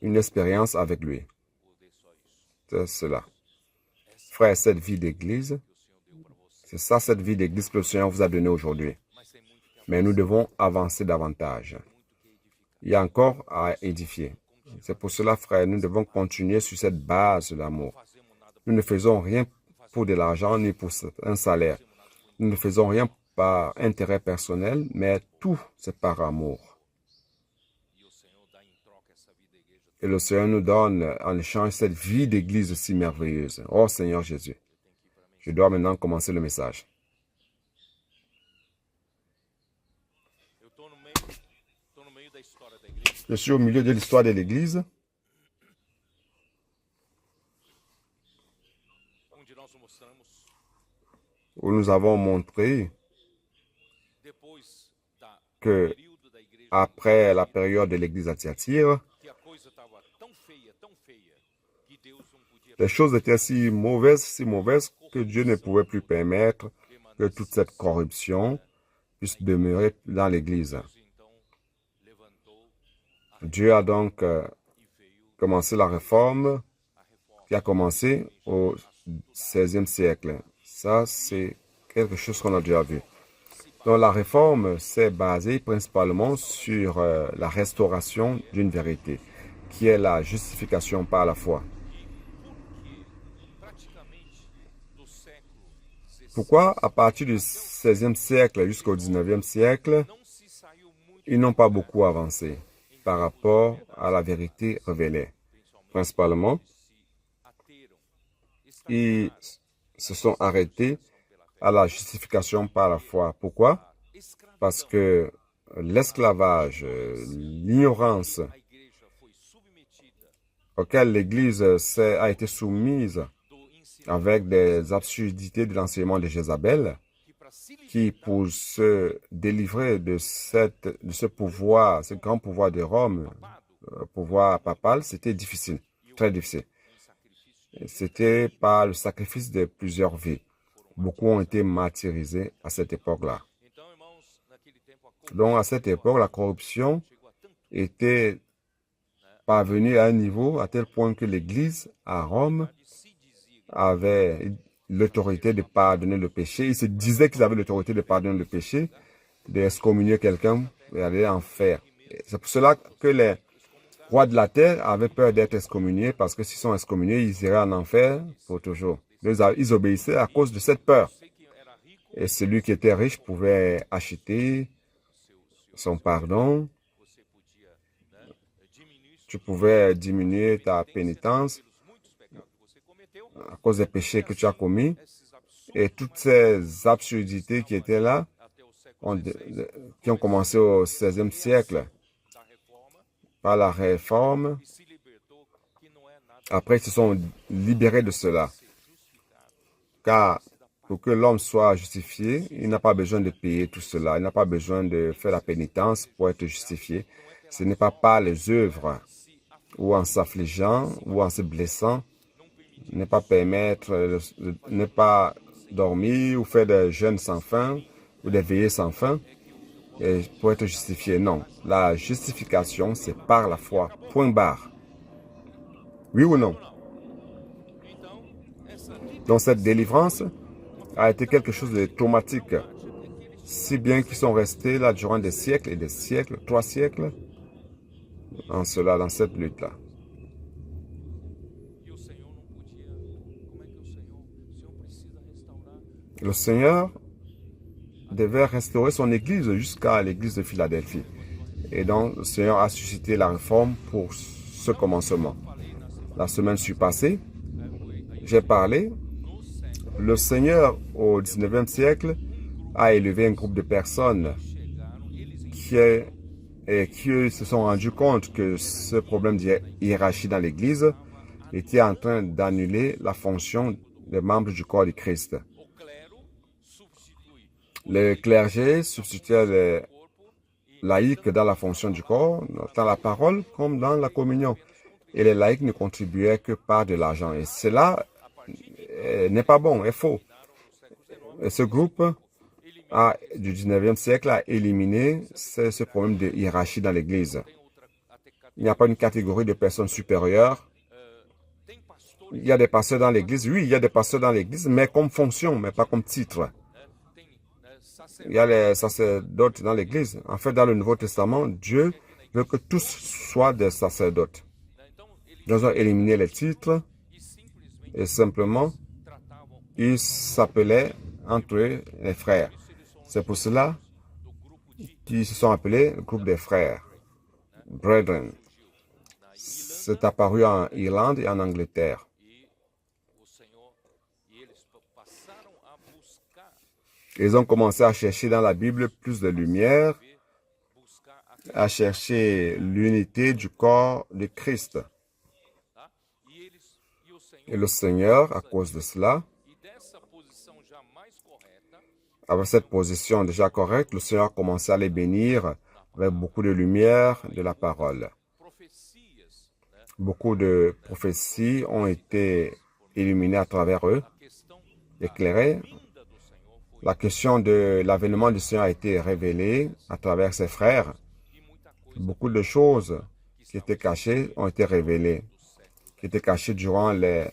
une expérience avec lui. C'est cela. Frère, cette vie d'église, c'est ça, cette vie d'église que le Seigneur vous a donnée aujourd'hui. Mais nous devons avancer davantage. Il y a encore à édifier. C'est pour cela, frère, nous devons continuer sur cette base de l'amour. Nous ne faisons rien pour de l'argent ni pour un salaire. Nous ne faisons rien par intérêt personnel, mais tout, c'est par amour. Et le Seigneur nous donne en échange cette vie d'église si merveilleuse. Oh Seigneur Jésus, je dois maintenant commencer le message. Je suis au milieu de l'histoire de l'église. Où nous avons montré que après la période de l'église à Thyatire, les choses étaient si mauvaises que Dieu ne pouvait plus permettre que toute cette corruption puisse demeurer dans l'église. Dieu a donc commencé la réforme qui a commencé au XVIe siècle. Ça, c'est quelque chose qu'on a déjà vu. Donc, la réforme s'est basée principalement sur la restauration d'une vérité, qui est la justification par la foi. Pourquoi, à partir du XVIe siècle jusqu'au XIXe siècle, ils n'ont pas beaucoup avancé par rapport à la vérité révélée? Principalement, ils se sont arrêtés à la justification par la foi. Pourquoi? Parce que l'esclavage, l'ignorance auquel l'Église a été soumise avec des absurdités de l'enseignement de Jézabel, qui pour se délivrer de ce pouvoir, ce grand pouvoir de Rome, pouvoir papal, c'était difficile, très difficile. C'était par le sacrifice de plusieurs vies. Beaucoup ont été martyrisés à cette époque-là. Donc, à cette époque, la corruption était parvenue à un niveau à tel point que l'Église à Rome avait l'autorité de pardonner le péché. Ils se disaient qu'ils avaient l'autorité de pardonner le péché, d'excommunier quelqu'un et aller en enfer. C'est pour cela que les rois de la terre avaient peur d'être excommuniés, parce que s'ils sont excommuniés, ils iraient en enfer pour toujours. Ils obéissaient à cause de cette peur. Et celui qui était riche pouvait acheter son pardon. Tu pouvais diminuer ta pénitence à cause des péchés que tu as commis. Et toutes ces absurdités qui étaient là, qui ont commencé au XVIe siècle, par la réforme. Après, ils se sont libérés de cela. Car pour que l'homme soit justifié, il n'a pas besoin de payer tout cela. Il n'a pas besoin de faire la pénitence pour être justifié. Ce n'est pas par les œuvres ou en s'affligeant ou en se blessant, ne pas permettre, ne pas dormir ou faire des jeûnes sans fin ou des veillées sans fin et pour être justifié. Non, la justification, c'est par la foi. Point barre. Oui ou non? Donc cette délivrance a été quelque chose de traumatique, si bien qu'ils sont restés là durant des siècles et des siècles, 3 siècles, en cela, dans cette lutte-là. Le Seigneur devait restaurer son église jusqu'à l'église de Philadelphie. Et donc, le Seigneur a suscité la réforme pour ce commencement. La semaine passée, j'ai parlé. Le Seigneur, au 19e siècle, a élevé un groupe de personnes qui se sont rendus compte que ce problème de hiérarchie dans l'Église était en train d'annuler la fonction des membres du corps de Christ. Le clergé substituait les laïcs dans la fonction du corps, dans la parole comme dans la communion. Et les laïcs ne contribuaient que par de l'argent. Et cela n'est pas bon, est faux. Et ce groupe du 19e siècle a éliminé ce problème de hiérarchie dans l'Église. Il n'y a pas une catégorie de personnes supérieures. Il y a des pasteurs dans l'Église. Oui, il y a des pasteurs dans l'Église, mais comme fonction, mais pas comme titre. Il y a les sacerdotes dans l'Église. En fait, dans le Nouveau Testament, Dieu veut que tous soient des sacerdotes. Ils ont éliminé les titres et simplement, ils s'appelaient entre eux les frères. C'est pour cela qu'ils se sont appelés le groupe des frères, brethren. C'est apparu en Irlande et en Angleterre. Ils ont commencé à chercher dans la Bible plus de lumière, à chercher l'unité du corps de Christ. Et le Seigneur, à cause de cela, avec cette position déjà correcte, le Seigneur a commencé à les bénir avec beaucoup de lumière de la parole. Beaucoup de prophéties ont été illuminées à travers eux, éclairées. La question de l'avènement du Seigneur a été révélée à travers ses frères. Beaucoup de choses qui étaient cachées ont été révélées, qui étaient cachées durant les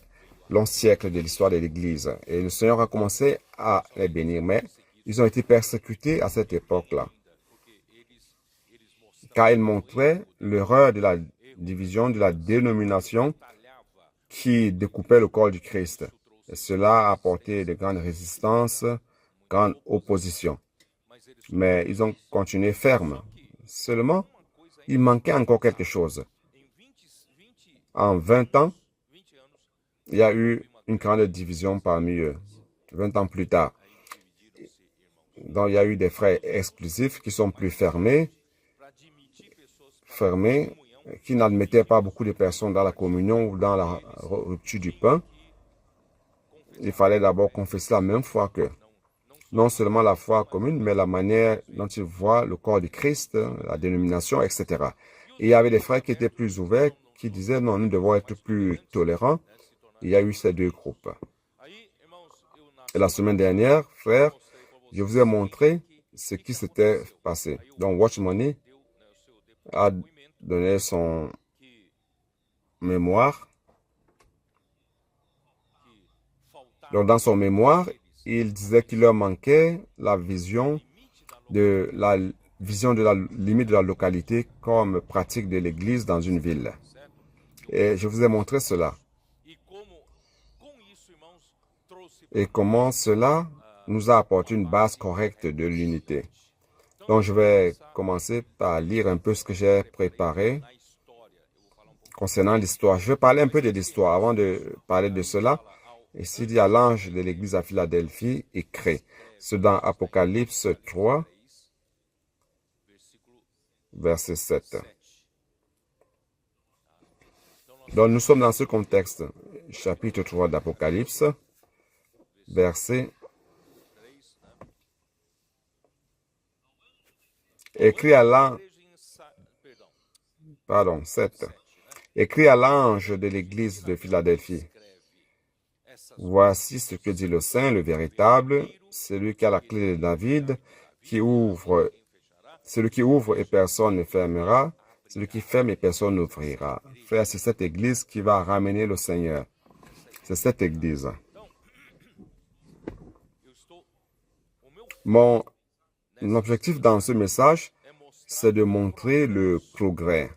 longs siècles de l'histoire de l'Église. Et le Seigneur a commencé à les bénir, mais ils ont été persécutés à cette époque-là, car ils montraient l'erreur de la division, de la dénomination qui découpait le corps du Christ. Et cela a apporté de grandes résistances, grande opposition. Mais ils ont continué fermes. Seulement, il manquait encore quelque chose. En 20 ans, il y a eu une grande division parmi eux. 20 ans plus tard. Donc, il y a eu des frères exclusifs qui sont plus fermés, qui n'admettaient pas beaucoup de personnes dans la communion ou dans la rupture du pain. Il fallait d'abord confesser la même foi qu'eux. Non seulement la foi commune, mais la manière dont ils voient le corps du Christ, la dénomination, etc. Et il y avait des frères qui étaient plus ouverts, qui disaient non, nous devons être plus tolérants. Il y a eu ces deux groupes. Et la semaine dernière, frères, je vous ai montré ce qui s'était passé. Donc, Watch Money a donné son mémoire. Donc, dans son mémoire, il disait qu'il leur manquait la vision de la limite de la localité comme pratique de l'Église dans une ville. Et je vous ai montré cela. Et comment cela nous a apporté une base correcte de l'unité. Donc, je vais commencer par lire un peu ce que j'ai préparé concernant l'histoire. Je vais parler un peu de l'histoire avant de parler de cela. Ici, il y a l'ange de l'église à Philadelphie écrit. C'est dans Apocalypse 3, verset 7. Donc, nous sommes dans ce contexte. Chapitre 3 d'Apocalypse, verset écrit à l'ange, 7. Écrit à l'ange de l'église de Philadelphie. Voici ce que dit le Saint, le véritable, celui qui a la clé de David, celui qui ouvre et personne ne fermera, celui qui ferme et personne n'ouvrira. Frère, c'est cette église qui va ramener le Seigneur. C'est cette église. Mon objectif dans ce message, c'est de montrer le progrès.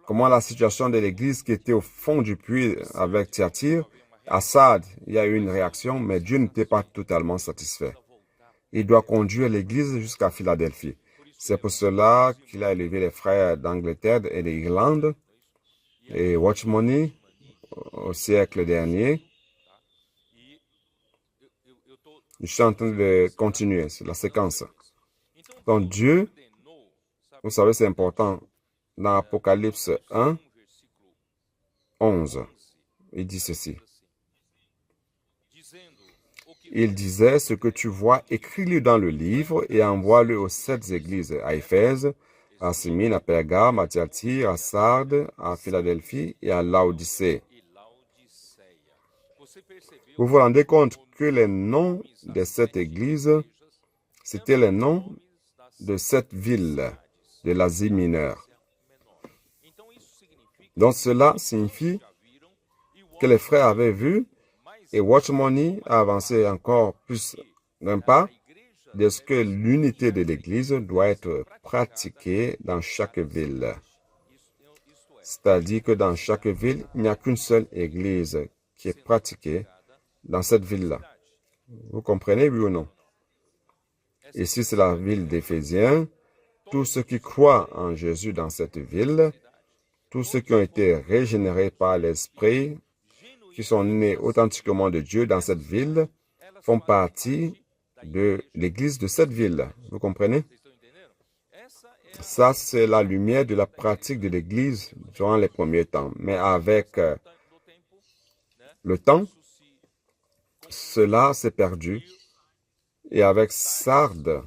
Comment la situation de l'église qui était au fond du puits avec Thyatire, à Sardes, il y a eu une réaction, mais Dieu n'était pas totalement satisfait. Il doit conduire l'église jusqu'à Philadelphie. C'est pour cela qu'il a élevé les frères d'Angleterre et d'Irlande et Watchmoney au siècle dernier. Je suis en train de continuer, c'est la séquence. Donc Dieu, vous savez, c'est important. Dans Apocalypse 1, 11, il dit ceci. Il disait, ce que tu vois, écris-le dans le livre et envoie-le aux 7 églises, à Éphèse, à Smyrne, à Pergame, à Thyatire, à Sardes, à Philadelphie et à Laodicée. Vous vous rendez compte que les noms de cette église, c'était les noms de 7 villes de l'Asie mineure. Donc cela signifie que les frères avaient vu et Watchmoney a avancé encore plus d'un pas de ce que l'unité de l'Église doit être pratiquée dans chaque ville. C'est-à-dire que dans chaque ville, il n'y a qu'une seule Église qui est pratiquée dans cette ville-là. Vous comprenez, oui ou non? Ici, c'est la ville d'Éphésiens. Tous ceux qui croient en Jésus dans cette ville, tous ceux qui ont été régénérés par l'Esprit, qui sont nés authentiquement de Dieu dans cette ville, font partie de l'église de cette ville. Vous comprenez? Ça, c'est la lumière de la pratique de l'église durant les premiers temps. Mais avec le temps, cela s'est perdu. Et avec Sardes,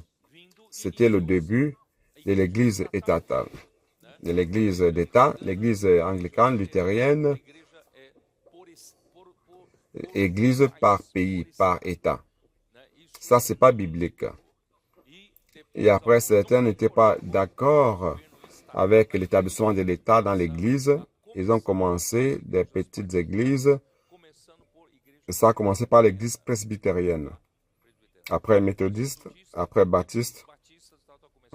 c'était le début de l'église étatale. De l'église d'État, l'église anglicane, luthérienne, église par pays, par État. Ça, c'est pas biblique. Et après, certains n'étaient pas d'accord avec l'établissement de l'État dans l'église. Ils ont commencé des petites églises. Ça a commencé par l'église presbytérienne. Après méthodiste, après baptiste,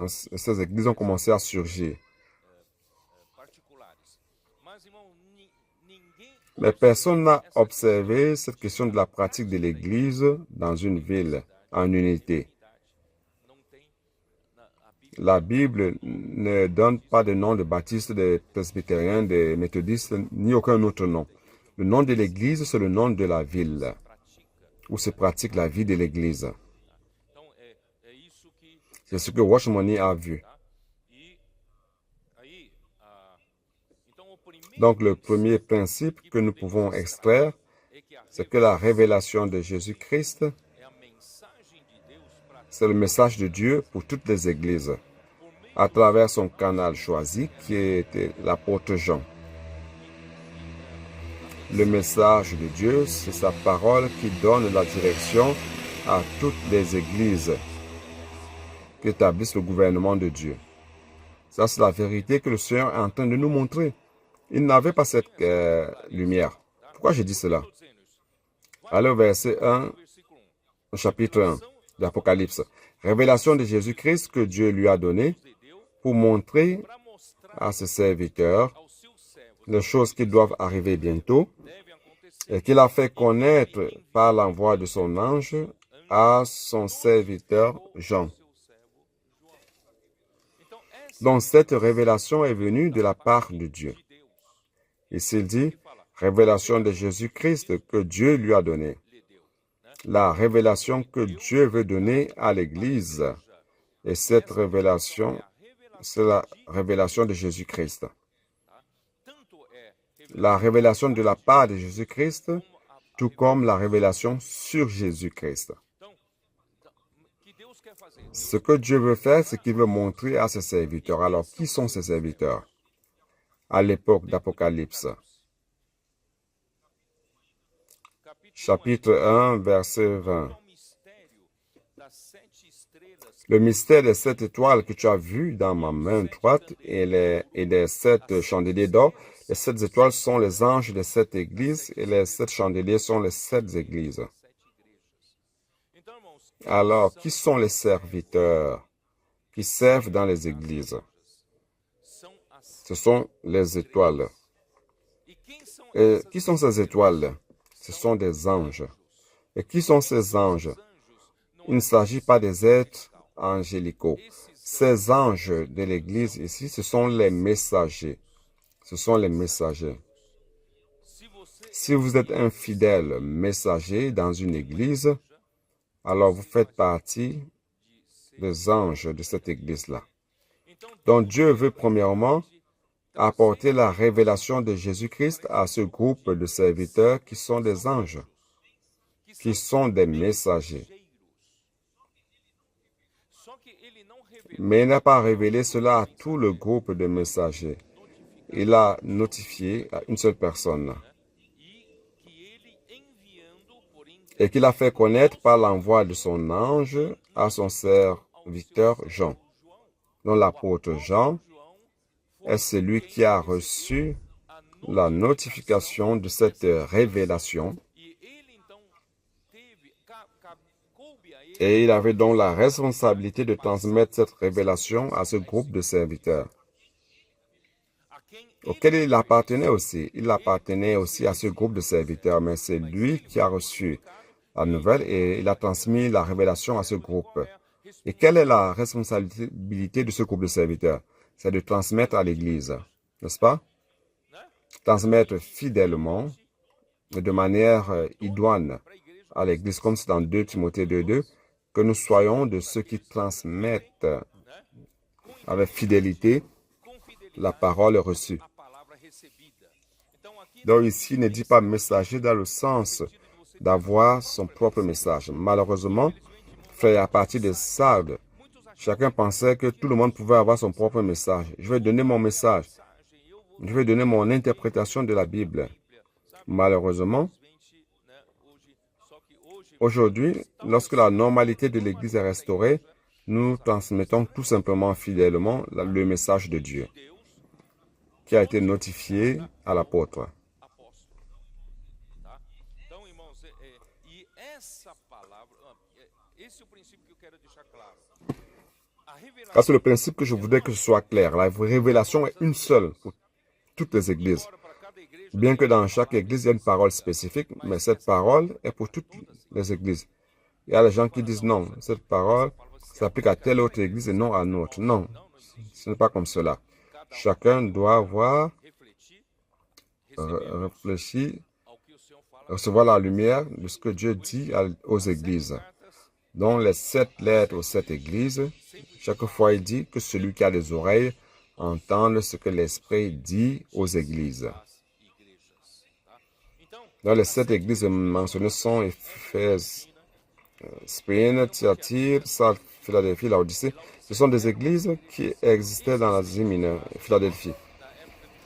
ces églises ont commencé à surgir. Mais personne n'a observé cette question de la pratique de l'Église dans une ville, en unité. La Bible ne donne pas de nom de baptiste, de presbytérien, de méthodiste, ni aucun autre nom. Le nom de l'Église, c'est le nom de la ville où se pratique la vie de l'Église. C'est ce que Watchmoney a vu. Donc, le premier principe que nous pouvons extraire, c'est que la révélation de Jésus-Christ, c'est le message de Dieu pour toutes les églises, à travers son canal choisi, qui était l'apôtre Jean. Le message de Dieu, c'est sa parole qui donne la direction à toutes les églises qui établissent le gouvernement de Dieu. Ça, c'est la vérité que le Seigneur est en train de nous montrer. Il n'avait pas cette lumière. Pourquoi je dis cela? Allez au verset 1, chapitre 1 d'Apocalypse. Révélation de Jésus-Christ que Dieu lui a donnée pour montrer à ses serviteurs les choses qui doivent arriver bientôt et qu'il a fait connaître par l'envoi de son ange à son serviteur Jean. Donc cette révélation est venue de la part de Dieu. Ici, il dit, révélation de Jésus-Christ que Dieu lui a donnée. La révélation que Dieu veut donner à l'Église. Et cette révélation, c'est la révélation de Jésus-Christ. la révélation de la part de Jésus-Christ, tout comme la révélation sur Jésus-Christ. Ce que Dieu veut faire, c'est qu'il veut montrer à ses serviteurs. Alors, qui sont ses serviteurs à l'époque d'Apocalypse? Chapitre 1, verset 20. Le mystère des 7 étoiles que tu as vu dans ma main droite et des 7 chandeliers d'or. Les 7 étoiles sont les anges des 7 églises et les 7 chandeliers sont les 7 églises. Alors, qui sont les serviteurs qui servent dans les églises? Ce sont les étoiles. Et qui sont ces étoiles? Ce sont des anges. Et qui sont ces anges? Il ne s'agit pas des êtres angélicaux. Ces anges de l'Église ici, ce sont les messagers. Ce sont les messagers. Si vous êtes un fidèle messager dans une église, alors vous faites partie des anges de cette église-là. Donc Dieu veut premièrement apporter la révélation de Jésus-Christ à ce groupe de serviteurs qui sont des anges, qui sont des messagers. Mais il n'a pas révélé cela à tout le groupe de messagers. Il a notifié à une seule personne et qu'il a fait connaître par l'envoi de son ange à son serviteur Jean. Donc l'apôtre Jean est celui qui a reçu la notification de cette révélation et il avait donc la responsabilité de transmettre cette révélation à ce groupe de serviteurs auquel il appartenait aussi. Il appartenait aussi à ce groupe de serviteurs, mais c'est lui qui a reçu la nouvelle et il a transmis la révélation à ce groupe. Et quelle est la responsabilité de ce groupe de serviteurs? C'est de transmettre à l'Église, n'est-ce pas? Transmettre fidèlement, de manière idoine à l'Église, comme c'est dans 2 Timothée 2:2, que nous soyons de ceux qui transmettent avec fidélité la parole reçue. Donc ici, il ne dit pas messager dans le sens d'avoir son propre message. Malheureusement, frère, à partir de Sardes, chacun pensait que tout le monde pouvait avoir son propre message. Je vais donner mon message. Je vais donner mon interprétation de la Bible. Malheureusement, aujourd'hui, lorsque la normalité de l'Église est restaurée, nous transmettons tout simplement fidèlement le message de Dieu qui a été notifié à l'apôtre. C'est le principe que je voudrais que ce soit clair. La révélation est une seule pour toutes les églises. Bien que dans chaque église, il y a une parole spécifique, mais cette parole est pour toutes les églises. Il y a des gens qui disent non, cette parole s'applique à telle autre église et non à une autre. Non, ce n'est pas comme cela. Chacun doit avoir réfléchi, recevoir la lumière de ce que Dieu dit aux églises. Donc les 7 lettres aux 7 églises, chaque fois il dit que celui qui a des oreilles entende ce que l'Esprit dit aux églises. Dans les 7 églises mentionnées sont Éphèse, Spirne, Thyatire, Sardes, Philadelphie, Laodicée. Ce sont des églises qui existaient dans l'Asie mineure, Philadelphie,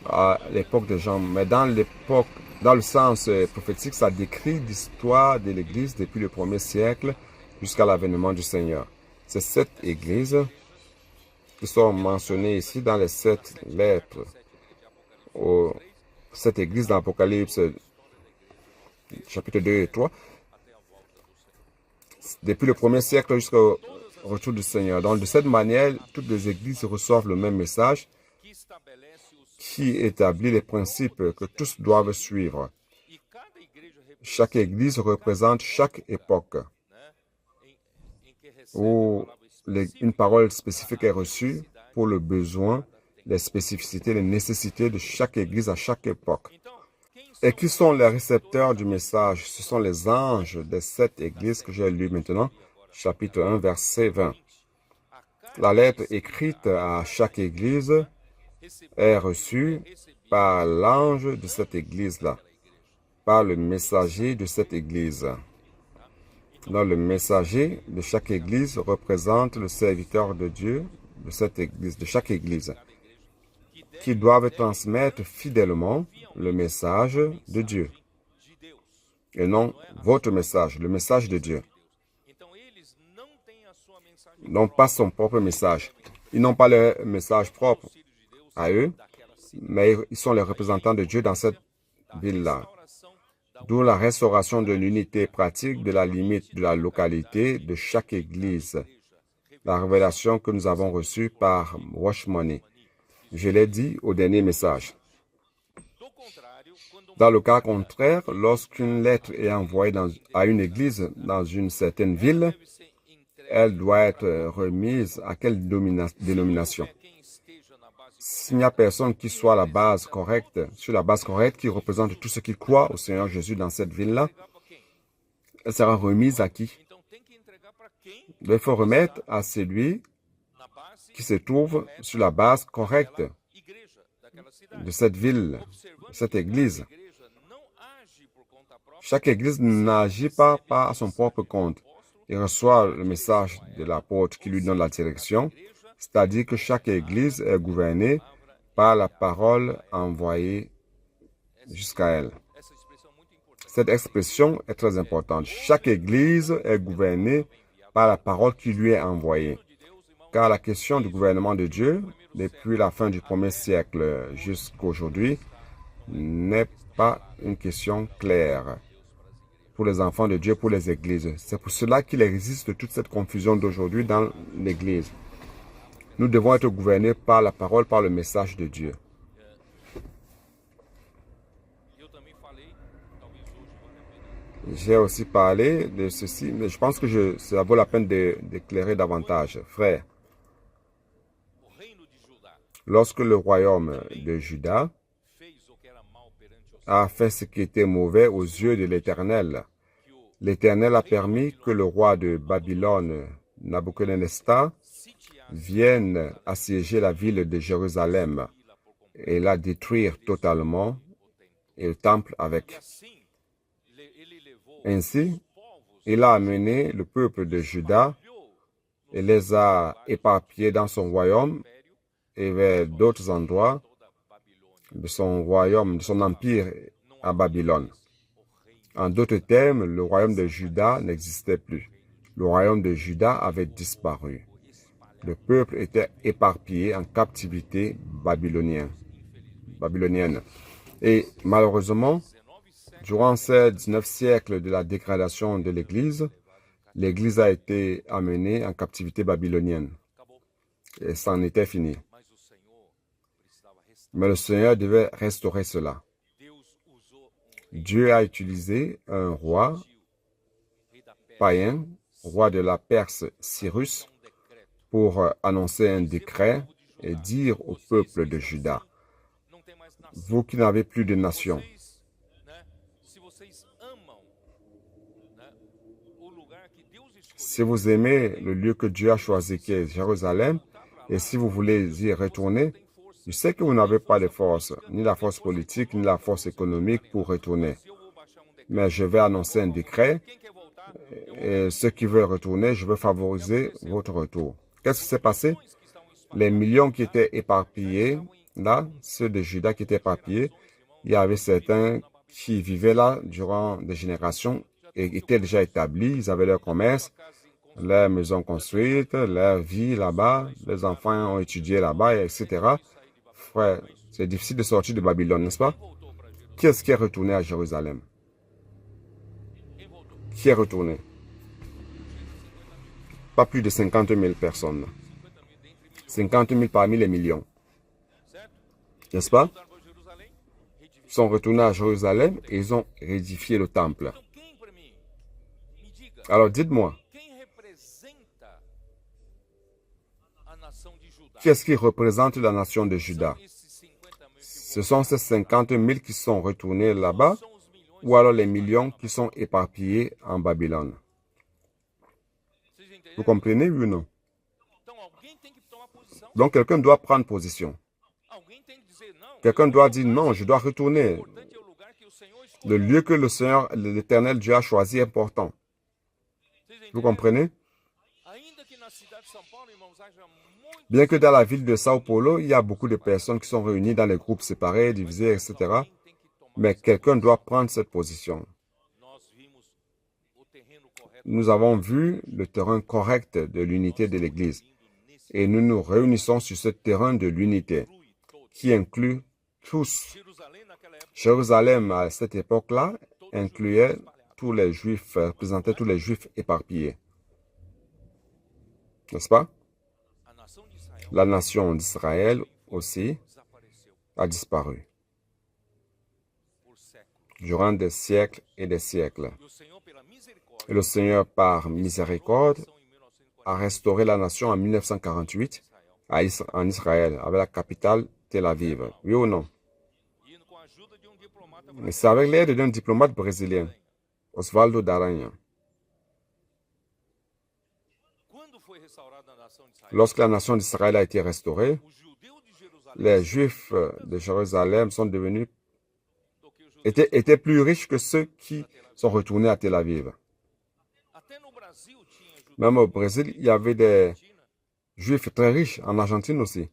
à l'époque de Jean. Mais dans le sens prophétique, ça décrit l'histoire de l'Église depuis le 1er siècle jusqu'à l'avènement du Seigneur. Ces 7 églises qui sont mentionnées ici dans les 7 lettres, cette église dans l'Apocalypse, chapitre 2 et 3, depuis le 1er siècle jusqu'au retour du Seigneur. Donc, de cette manière, toutes les églises reçoivent le même message qui établit les principes que tous doivent suivre. Chaque église représente chaque époque où une parole spécifique est reçue pour le besoin, les spécificités, les nécessités de chaque église à chaque époque. Et qui sont les récepteurs du message? Ce sont les anges des 7 églises que j'ai lues maintenant, chapitre 1, verset 20. La lettre écrite à chaque église est reçue par l'ange de cette église-là, par le messager de cette église. Donc, le messager de chaque église représente le serviteur de Dieu de cette église, de chaque église, qui doivent transmettre fidèlement le message de Dieu, et non votre message, le message de Dieu. Non pas son propre message. Ils n'ont pas leur message propre à eux, mais ils sont les représentants de Dieu dans cette ville-là. D'où la restauration de l'unité pratique de la limite de la localité de chaque église. La révélation que nous avons reçue par Washmoney. Je l'ai dit au dernier message. Dans le cas contraire, lorsqu'une lettre est envoyée à une église dans une certaine ville, elle doit être remise à quelle dénomination? S'il n'y a personne qui soit à la base correcte, sur la base correcte, qui représente tout ce qui croit au Seigneur Jésus dans cette ville-là, elle sera remise à qui? Il faut remettre à celui qui se trouve sur la base correcte de cette ville, de cette église. Chaque église n'agit pas à son propre compte. Il reçoit le message de l'apôtre qui lui donne la direction, c'est-à-dire que chaque église est gouvernée par la parole envoyée jusqu'à elle. Cette expression est très importante. Chaque église est gouvernée par la parole qui lui est envoyée. Car la question du gouvernement de Dieu, depuis la fin du 1er siècle jusqu'à aujourd'hui, n'est pas une question claire pour les enfants de Dieu, pour les églises. C'est pour cela qu'il existe toute cette confusion d'aujourd'hui dans l'église. Nous devons être gouvernés par la parole, par le message de Dieu. J'ai aussi parlé de ceci, mais je pense que ça vaut la peine d'éclairer davantage. Frère, lorsque le royaume de Juda a fait ce qui était mauvais aux yeux de l'Éternel, l'Éternel a permis que le roi de Babylone, Nabuchodonosor, vienne assiéger la ville de Jérusalem et la détruire totalement et le temple avec. Ainsi, il a amené le peuple de Juda et les a éparpillés dans son royaume et vers d'autres endroits de son royaume, de son empire à Babylone. En d'autres termes, le royaume de Juda n'existait plus. Le royaume de Juda avait disparu. Le peuple était éparpillé en captivité babylonienne. Et malheureusement, durant ces 19 siècles de la dégradation de l'Église, l'Église a été amenée en captivité babylonienne. Et c'en était fini. Mais le Seigneur devait restaurer cela. Dieu a utilisé un roi païen, roi de la Perse, Cyrus, pour annoncer un décret et dire au peuple de Juda, vous qui n'avez plus de nation, si vous aimez le lieu que Dieu a choisi qui est Jérusalem, et si vous voulez y retourner, je sais que vous n'avez pas de force, ni la force politique, ni la force économique pour retourner. Mais je vais annoncer un décret, et ceux qui veulent retourner, je veux favoriser votre retour. Qu'est-ce qui s'est passé? Les millions qui étaient éparpillés, là, ceux de Juda qui étaient éparpillés, il y avait certains qui vivaient là durant des générations et étaient déjà établis, ils avaient leur commerce, leur maison construite, leur vie là-bas, les enfants ont étudié là-bas, etc. Frère, c'est difficile de sortir de Babylone, n'est-ce pas? Qui est-ce qui est retourné à Jérusalem? Qui est retourné? Pas plus de 50 000 personnes. 50 000 parmi les millions. N'est-ce pas? Ils sont retournés à Jérusalem et ils ont réédifié le temple. Alors dites-moi, qui est-ce qui représente la nation de Juda? Ce sont ces 50 000 qui sont retournés là-bas ou alors les millions qui sont éparpillés en Babylone? Vous comprenez, oui ou non? Donc quelqu'un doit prendre position. Quelqu'un doit dire non, je dois retourner. Le lieu que le Seigneur, l'Éternel Dieu a choisi est important. Vous comprenez? Bien que dans la ville de Sao Paulo, il y a beaucoup de personnes qui sont réunies dans les groupes séparés, divisés, etc. Mais quelqu'un doit prendre cette position. Nous avons vu le terrain correct de l'unité de l'Église. Et nous nous réunissons sur ce terrain de l'unité qui inclut tous. Jérusalem, à cette époque-là, incluait tous les Juifs, représentait tous les Juifs éparpillés. N'est-ce pas? La nation d'Israël aussi a disparu durant des siècles et des siècles. Et le Seigneur, par miséricorde, a restauré la nation en 1948 en Israël, avec la capitale Tel Aviv. Oui ou non? Et c'est avec l'aide d'un diplomate brésilien, Osvaldo d'Aranha. Lorsque la nation d'Israël a été restaurée, les Juifs de Jérusalem sont devenus étaient plus riches que ceux qui sont retournés à Tel Aviv. Même au Brésil, il y avait des Juifs très riches, en Argentine aussi.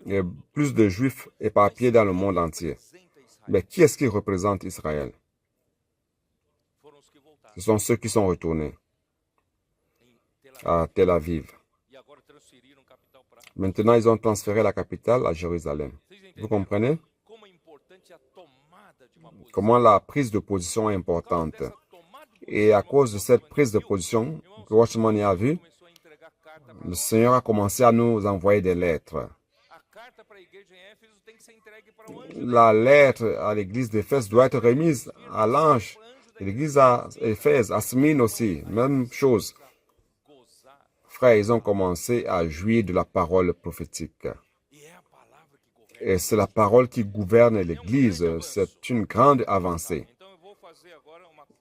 Il y a plus de Juifs éparpillés dans le monde entier. Mais qui est-ce qui représente Israël? Ce sont ceux qui sont retournés à Tel Aviv. Maintenant, ils ont transféré la capitale à Jérusalem. Vous comprenez? Comment la prise de position est importante. Et à cause de cette prise de position que Watchman a vue, le Seigneur a commencé à nous envoyer des lettres. La lettre à l'église d'Éphèse doit être remise à l'ange. L'église à Éphèse, à Smyrne aussi, même chose. Frères, ils ont commencé à jouir de la parole prophétique. Et c'est la parole qui gouverne l'église. C'est une grande avancée.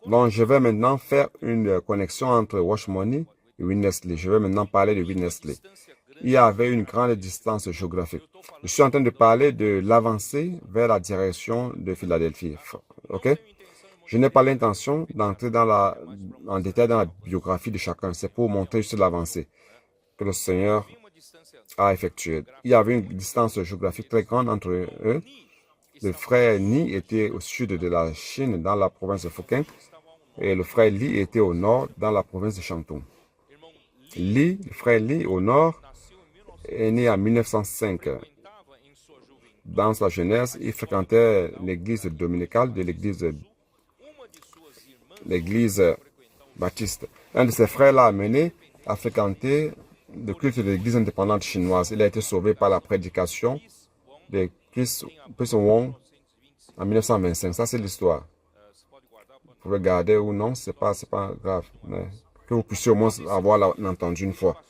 Donc, je vais maintenant faire une connexion entre Watchman et Winnesley. Je vais maintenant parler de Winnesley. Il y avait une grande distance géographique. Je suis en train de parler de l'avancée vers la direction de Philadelphie. OK? Je n'ai pas l'intention d'entrer en détail dans la biographie de chacun. C'est pour montrer juste l'avancée que le Seigneur a effectuée. Il y avait une distance géographique très grande entre eux. Le frère Ni était au sud de la Chine, dans la province de Fukien, et le frère Li était au nord, dans la province de Shantung. Le frère Li, au nord, est né en 1905. Dans sa jeunesse, il fréquentait l'église dominicale de l'église baptiste. Un de ses frères l'a amené à fréquenter le culte de l'église indépendante chinoise. Il a été sauvé par la prédication de Chris Wong en 1925. Ça, c'est l'histoire. Vous pouvez garder ou non, c'est pas grave. Mais que vous puissiez au moins avoir entendu une fois.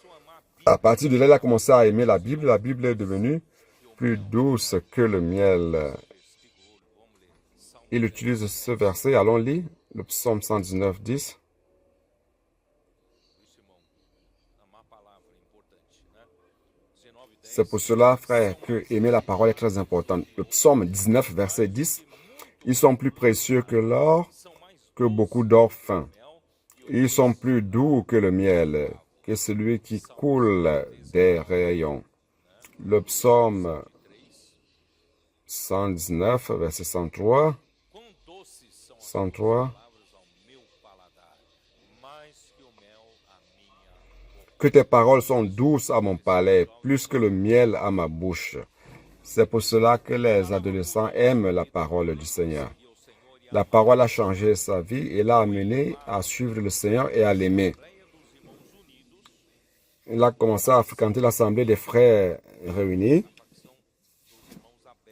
À partir de là, il a commencé à aimer la Bible. La Bible est devenue plus douce que le miel. Il utilise ce verset. Allons lire le psaume 119, 10. C'est pour cela, frère, que aimer la parole est très important. Le psaume 19, verset 10. Ils sont plus précieux que l'or, que beaucoup d'or fin. Ils sont plus doux que le miel, que celui qui coule des rayons. Le psaume 119, verset 103. 103. Que tes paroles sont douces à mon palais, plus que le miel à ma bouche. C'est pour cela que les adolescents aiment la parole du Seigneur. La parole a changé sa vie et l'a amené à suivre le Seigneur et à l'aimer. Il a commencé à fréquenter l'assemblée des frères réunis,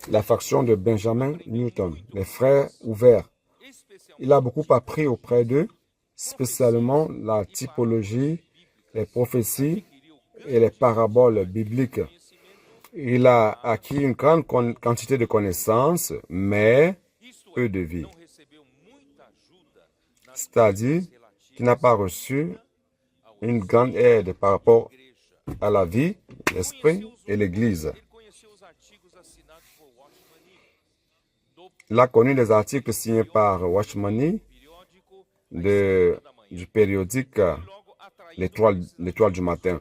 la faction de Benjamin Newton, les frères ouverts. Il a beaucoup appris auprès d'eux, spécialement la typologie, les prophéties et les paraboles bibliques. Il a acquis une grande quantité de connaissances, mais peu de vie. C'est-à-dire qu'il n'a pas reçu une grande aide par rapport à la vie, l'esprit et l'Église. Il a connu les articles signés par Watchman du périodique L'Étoile du matin.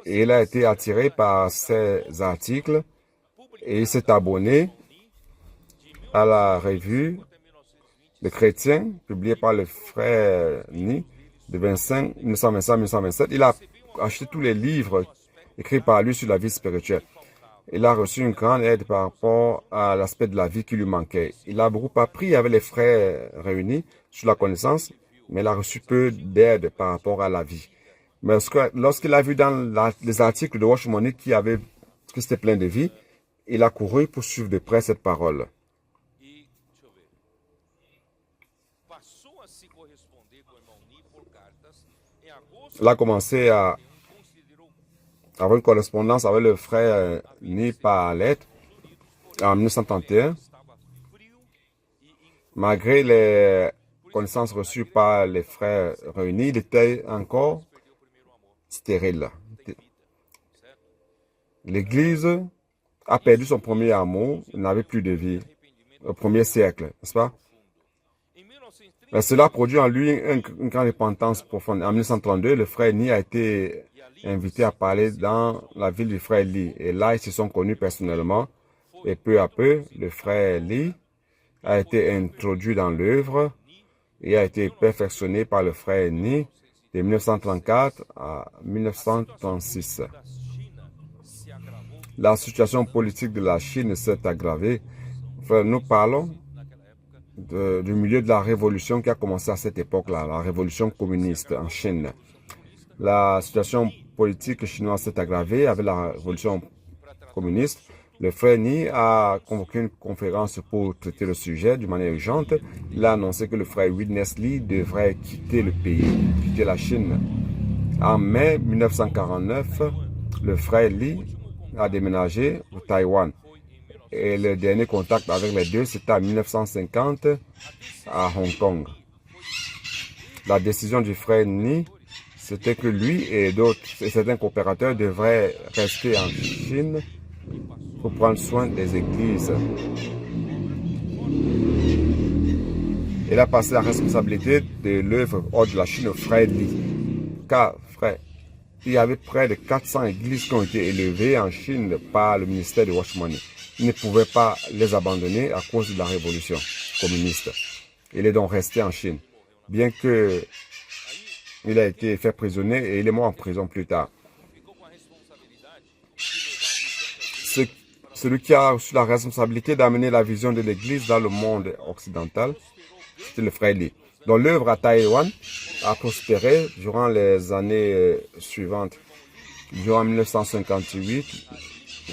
Et il a été attiré par ces articles et il s'est abonné à la revue des chrétiens publiée par le frère Ni de 1925-1927. Il a acheté tous les livres écrits par lui sur la vie spirituelle. Il a reçu une grande aide par rapport à l'aspect de la vie qui lui manquait. Il a beaucoup appris avec les frères réunis sur la connaissance, mais il a reçu peu d'aide par rapport à la vie. Mais lorsqu'il a vu dans les articles de Watchman que c'était plein de vie, il a couru pour suivre de près cette parole. Il a commencé à avoir une correspondance avec le frère Ni par lettre en 1931. Malgré les connaissances reçues par les frères réunis, il était encore stérile. L'Église a perdu son premier amour, il n'avait plus de vie au premier siècle, n'est-ce pas? Mais cela produit en lui une grande repentance profonde. En 1932, le frère Ni a été invité à parler dans la ville du frère Li. Et là, ils se sont connus personnellement. Et peu à peu, le frère Li a été introduit dans l'œuvre et a été perfectionné par le frère Ni de 1934 à 1936. La situation politique de la Chine s'est aggravée. Enfin, nous parlons du milieu de la révolution qui a commencé à cette époque-là, la révolution communiste en Chine. La situation politique chinoise s'est aggravée avec la révolution communiste. Le frère Ni a convoqué une conférence pour traiter le sujet d'une manière urgente. Il a annoncé que le frère Witness Lee devrait quitter le pays, quitter la Chine. En mai 1949, le frère Lee a déménagé au Taïwan. Et le dernier contact avec les deux, c'était en 1950 à Hong Kong. La décision du frère Ni, c'était que lui et d'autres, et certains coopérateurs devraient rester en Chine pour prendre soin des églises. Il a passé la responsabilité de l'œuvre hors de la Chine au frère Li. Car, frère, il y avait près de 400 églises qui ont été élevées en Chine par le ministère de Watchman. Il ne pouvait pas les abandonner à cause de la révolution communiste. Il est donc resté en Chine, bien que il a été fait prisonnier et il est mort en prison plus tard. Celui qui a reçu la responsabilité d'amener la vision de l'Église dans le monde occidental, c'était le frère Li. Donc l'œuvre à Taïwan a prospéré durant les années suivantes. Durant 1958,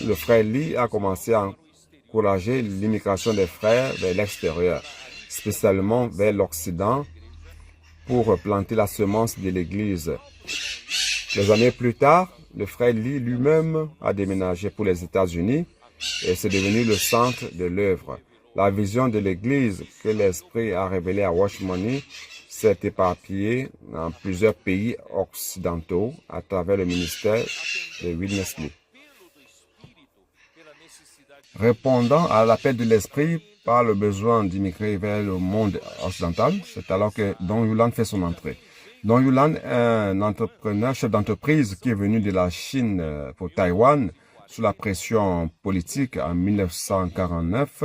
le frère Li a commencé à encourager l'immigration des frères vers l'extérieur, spécialement vers l'Occident, pour planter la semence de l'Église. Des années plus tard, le frère Li lui-même a déménagé pour les États-Unis et c'est devenu le centre de l'œuvre. La vision de l'Église que l'Esprit a révélée à Watchman s'est éparpillée dans plusieurs pays occidentaux à travers le ministère de Witness Lee. Répondant à l'appel de l'Esprit par le besoin d'immigrer vers le monde occidental, c'est alors que Dong Yulan fait son entrée. Dong Yulan est un entrepreneur, chef d'entreprise qui est venu de la Chine pour Taïwan sous la pression politique en 1949.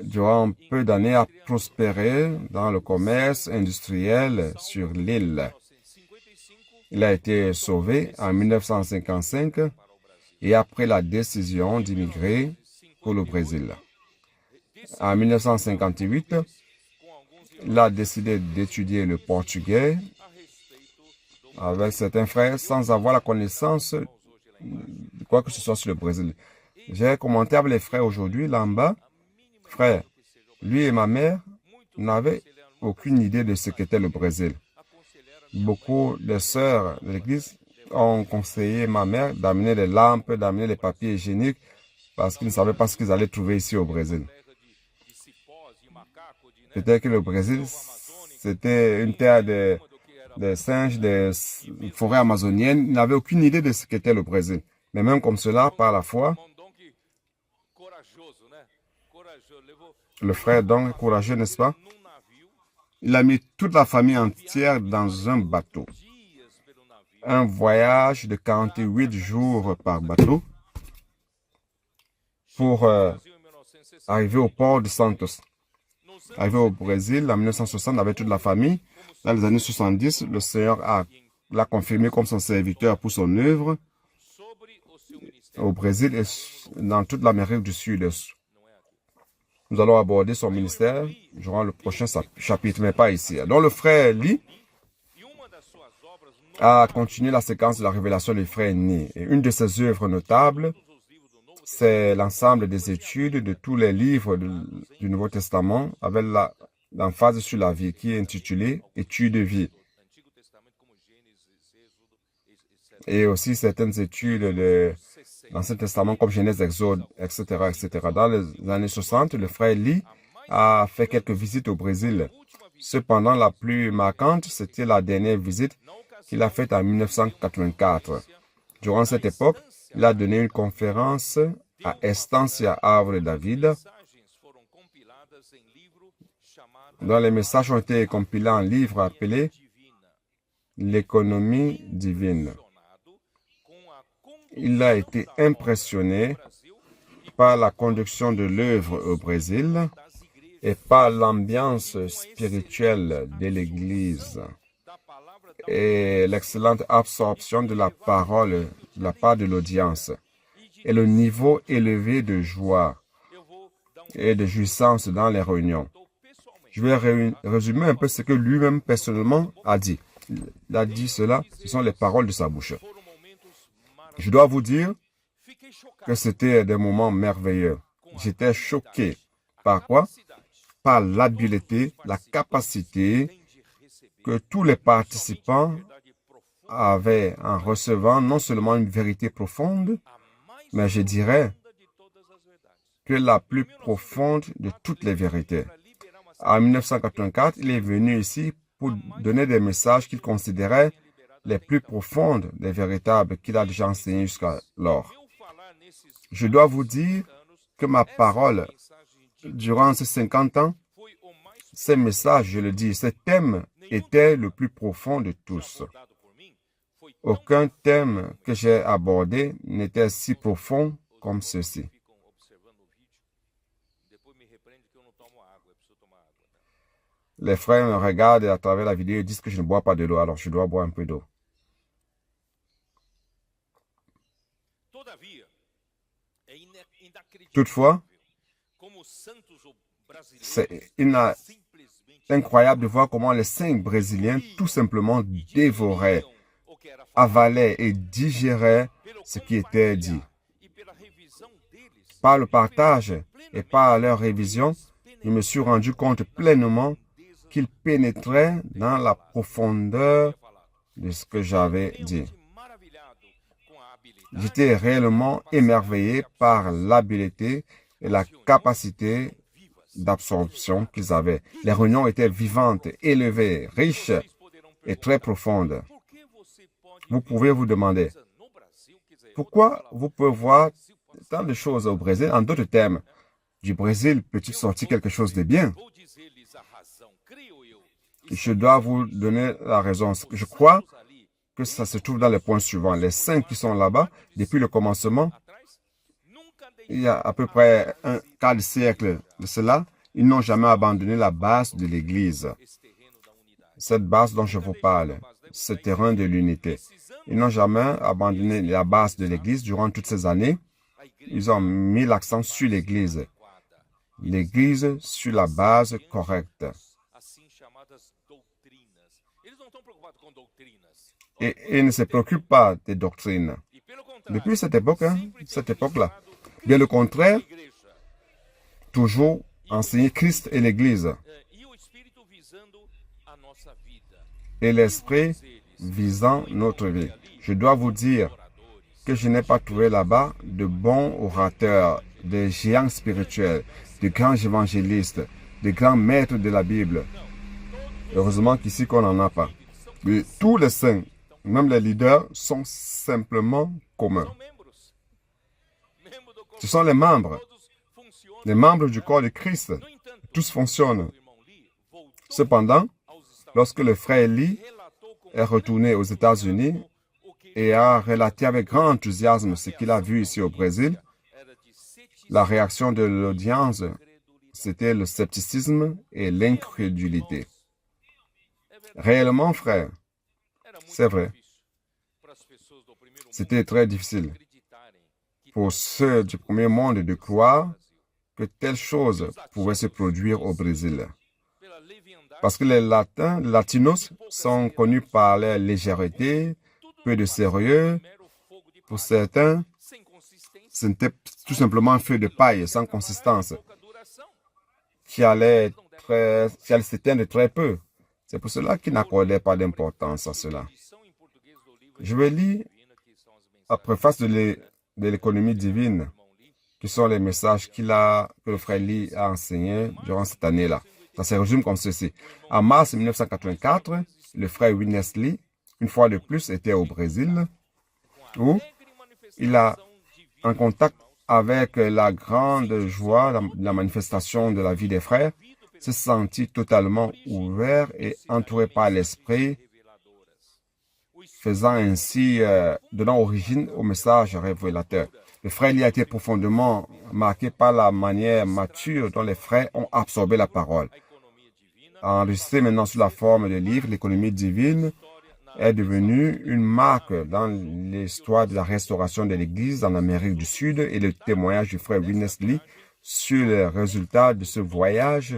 Durant peu d'années, a prospéré dans le commerce industriel sur l'île. Il a été sauvé en 1955 et après la décision d'immigrer pour le Brésil. En 1958, il a décidé d'étudier le portugais avec certains frères sans avoir la connaissance de quoi que ce soit sur le Brésil. J'ai commenté avec les frères aujourd'hui là en bas. Frère, lui et ma mère n'avaient aucune idée de ce qu'était le Brésil. Beaucoup de sœurs de l'église ont conseillé ma mère d'amener des lampes, d'amener les papiers hygiéniques parce qu'ils ne savaient pas ce qu'ils allaient trouver ici au Brésil. Peut-être que le Brésil, c'était une terre de des singes, des forêts amazoniennes. Il n'avait aucune idée de ce qu'était le Brésil. Mais même comme cela, par la foi, le frère donc courageux, n'est-ce pas? Il a mis toute la famille entière dans un bateau. Un voyage de 48 jours par bateau pour arriver au port de Santos. Arrivé au Brésil en 1960 avec toute la famille. Dans les années 70, le Seigneur l'a confirmé comme son serviteur pour son œuvre au Brésil et dans toute l'Amérique du Sud. Nous allons aborder son ministère durant le prochain chapitre, mais pas ici. Donc le frère Lee a continué la séquence de la révélation du frère Ni. Et une de ses œuvres notables, c'est l'ensemble des études de tous les livres du Nouveau Testament avec l'emphase sur la vie qui est intitulée « Études de vie ». Et aussi certaines études de l'Ancien Testament comme Genèse, Exode, etc., etc. Dans les années 60, le frère Lee a fait quelques visites au Brésil. Cependant, la plus marquante, c'était la dernière visite qu'il a faite en 1984. Durant cette époque, il a donné une conférence à Estancia Árvore da Vida, dont les messages ont été compilés en livre appelé L'économie divine. Il a été impressionné par la conduction de l'œuvre au Brésil et par l'ambiance spirituelle de l'Église et l'excellente absorption de la parole de la part de l'audience et le niveau élevé de joie et de jouissance dans les réunions. Je vais résumer un peu ce que lui-même personnellement a dit. Il a dit cela, ce sont les paroles de sa bouche. Je dois vous dire que c'était des moments merveilleux. J'étais choqué. Par quoi? Par l'habileté, la capacité que tous les participants avaient en recevant non seulement une vérité profonde, mais je dirais que la plus profonde de toutes les vérités. En 1984, il est venu ici pour donner des messages qu'il considérait les plus profondes des véritables qu'il a déjà enseignés jusqu'alors. Je dois vous dire que ma parole, durant ces 50 ans, ces messages, je le dis, ces thèmes étaient le plus profond de tous. Aucun thème que j'ai abordé n'était si profond comme ceci. Les frères me regardent à travers la vidéo et disent que je ne bois pas de l'eau, alors je dois boire un peu d'eau. Toutefois, c'est incroyable de voir comment les saints brésiliens tout simplement dévoraient, avalaient et digéraient ce qui était dit. Par le partage et par leur révision, je me suis rendu compte pleinement qu'ils pénétraient dans la profondeur de ce que j'avais dit. J'étais réellement émerveillé par l'habileté et la capacité d'absorption qu'ils avaient. Les réunions étaient vivantes, élevées, riches et très profondes. Vous pouvez vous demander, pourquoi vous pouvez voir tant de choses au Brésil en d'autres termes? Du Brésil peut-il sortir quelque chose de bien? Je dois vous donner la raison. Je crois que ça se trouve dans les points suivants. Les saints qui sont là-bas, depuis le commencement, il y a à peu près un quart de siècle de cela, ils n'ont jamais abandonné la base de l'Église. Cette base dont je vous parle, ce terrain de l'unité. Ils n'ont jamais abandonné la base de l'Église durant toutes ces années. Ils ont mis l'accent sur l'Église. L'Église sur la base correcte. Et ils ne se préoccupent pas des doctrines. Depuis cette époque-là, bien le contraire, toujours enseigner Christ et l'Église. Et l'Esprit visant notre vie. Je dois vous dire que je n'ai pas trouvé là-bas de bons orateurs, de géants spirituels, de grands évangélistes, de grands maîtres de la Bible. Heureusement qu'ici qu'on n'en a pas. Mais tous les saints, même les leaders, sont simplement communs. Ce sont les membres du corps de Christ. Tous fonctionnent. Cependant, lorsque le frère Lee est retourné aux États-Unis et a relaté avec grand enthousiasme ce qu'il a vu ici au Brésil, la réaction de l'audience, c'était le scepticisme et l'incrédulité. Réellement, frère, c'est vrai. C'était très difficile pour ceux du premier monde de croire que telle chose pouvait se produire au Brésil. Parce que les latinos sont connus par leur légèreté, peu de sérieux. Pour certains, c'était tout simplement un feu de paille sans consistance qui allait s'éteindre très peu. C'est pour cela qu'ils n'accordaient pas d'importance à cela. Je vais lire la préface de l'économie divine, qui sont les messages que le frère Lee a enseignés durant cette année-là. Ça se résume comme ceci. En mars 1984, le frère Witness Lee, une fois de plus, était au Brésil, où il a en contact avec la grande joie, la manifestation de la vie des frères, se sentit totalement ouvert et entouré par l'esprit, faisant ainsi, donnant origine au message révélateur. Le frère Lee a été profondément marqué par la manière mature dont les frères ont absorbé la parole. Enregistré maintenant sous la forme de livre, l'économie divine est devenue une marque dans l'histoire de la restauration de l'Église en Amérique du Sud et le témoignage du frère Witness Lee sur les résultats de ce voyage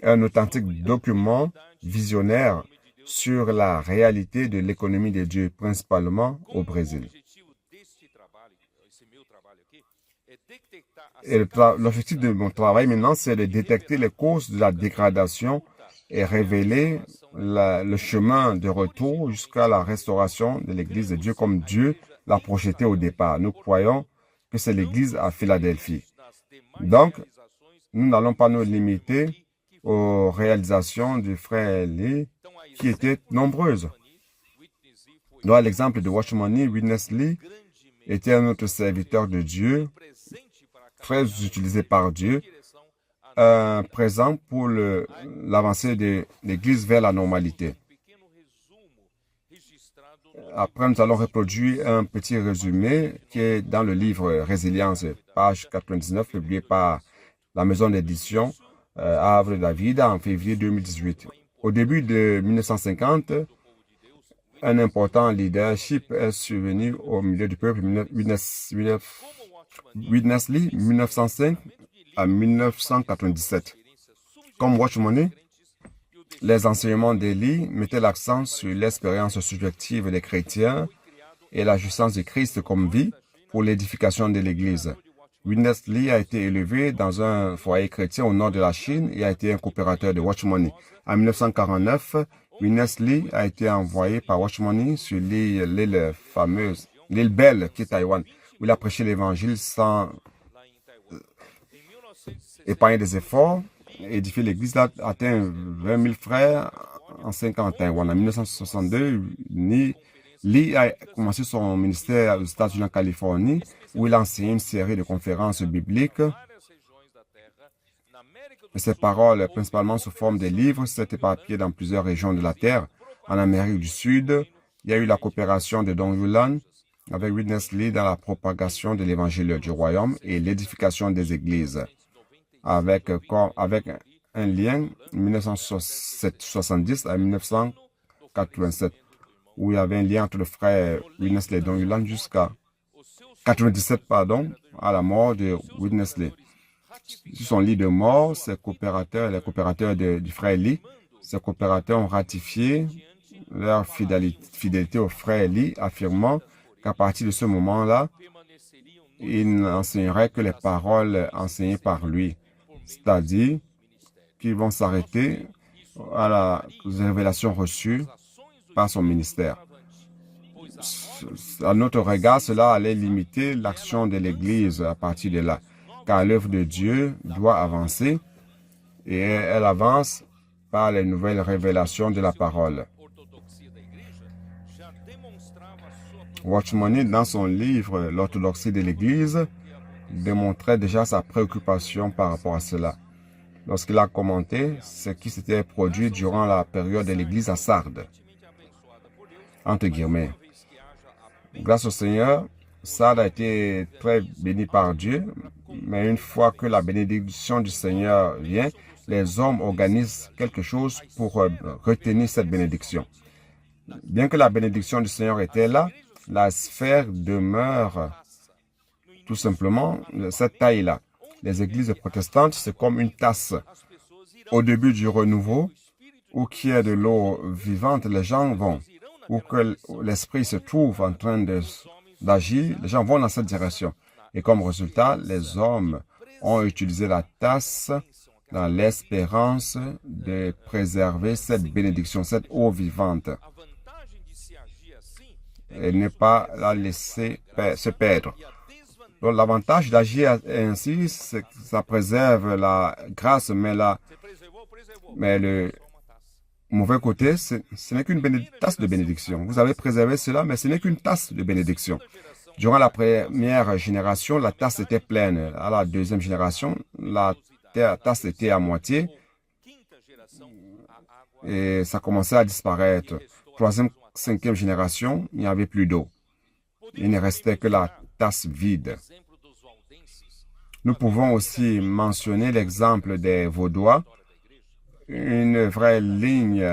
est un authentique document visionnaire sur la réalité de l'économie de Dieu, principalement au Brésil. Et l'objectif de mon travail maintenant, c'est de détecter les causes de la dégradation et révéler le chemin de retour jusqu'à la restauration de l'Église de Dieu comme Dieu l'a projeté au départ. Nous croyons que c'est l'Église à Philadelphie. Donc, nous n'allons pas nous limiter aux réalisations du frère Lee qui étaient nombreuses. Dans l'exemple de Watchman Nee, Witness Lee était un autre serviteur de Dieu, très utilisé par Dieu, présent pour l'avancée de l'Église vers la normalité. Après, nous allons reproduire un petit résumé qui est dans le livre Résilience, page 99, publié par la maison d'édition Havre David en février 2018. Au début de 1950, un important leadership est survenu au milieu du peuple. Witness Lee, 1905 à 1997. Comme Watchman Nee, les enseignements de Lee mettaient l'accent sur l'expérience subjective des chrétiens et la jouissance de Christ comme vie pour l'édification de l'Église. Witness Lee a été élevé dans un foyer chrétien au nord de la Chine et a été un coopérateur de Watchman Nee. En 1949, Witness Lee a été envoyé par Watchman Nee sur l'île fameuse, l'île Belle, qui est Taïwan, où il a prêché l'Évangile sans épargner des efforts. Édifier l'Église a atteint 20 000 frères en 5 ans en Taïwan. En 1962, Lee a commencé son ministère aux États-Unis en Californie, où il a enseigné une série de conférences bibliques. Et ses paroles, principalement sous forme de livres, s'étaient éparpillées dans plusieurs régions de la Terre. En Amérique du Sud, il y a eu la coopération de Don Yulan avec Witness Lee dans la propagation de l'Évangile du Royaume et l'édification des églises, avec un lien 1970 à 1987, où il y avait un lien entre le frère Witness Lee et Don Yulan jusqu'à 97, à la mort de Witness Lee. Sur son lit de mort, les coopérateurs du frère Lee, ces coopérateurs ont ratifié leur fidélité au frère Lee, affirmant qu'à partir de ce moment-là, ils n'enseigneraient que les paroles enseignées par lui, c'est-à-dire qu'ils vont s'arrêter à la révélation reçue par son ministère. À notre regard, cela allait limiter l'action de l'Église à partir de là, car l'œuvre de Dieu doit avancer et elle avance par les nouvelles révélations de la parole. Watchman, dans son livre L'orthodoxie de l'Église, démontrait déjà sa préoccupation par rapport à cela. Lorsqu'il a commenté ce qui s'était produit durant la période de l'Église à Sardes, entre guillemets. Grâce au Seigneur, Sardes a été très béni par Dieu, mais une fois que la bénédiction du Seigneur vient, les hommes organisent quelque chose pour retenir cette bénédiction. Bien que la bénédiction du Seigneur était là, la sphère demeure tout simplement cette taille-là. Les églises protestantes, c'est comme une tasse. Au début du renouveau, où qu'il y a de l'eau vivante, les gens vont. Où que l'esprit se trouve en train d'agir, les gens vont dans cette direction. Et comme résultat, les hommes ont utilisé la tasse dans l'espérance de préserver cette bénédiction, cette eau vivante. Et ne pas la laisser se perdre. Donc, l'avantage d'agir ainsi, c'est que ça préserve la grâce, mais le mauvais côté, ce n'est qu'une tasse de bénédiction. Vous avez préservé cela, mais ce n'est qu'une tasse de bénédiction. Durant la première génération, la tasse était pleine. À la deuxième génération, la tasse était à moitié et ça commençait à disparaître. Troisième, cinquième génération, il n'y avait plus d'eau. Il ne restait que la tasse vide. Nous pouvons aussi mentionner l'exemple des Vaudois, une vraie ligne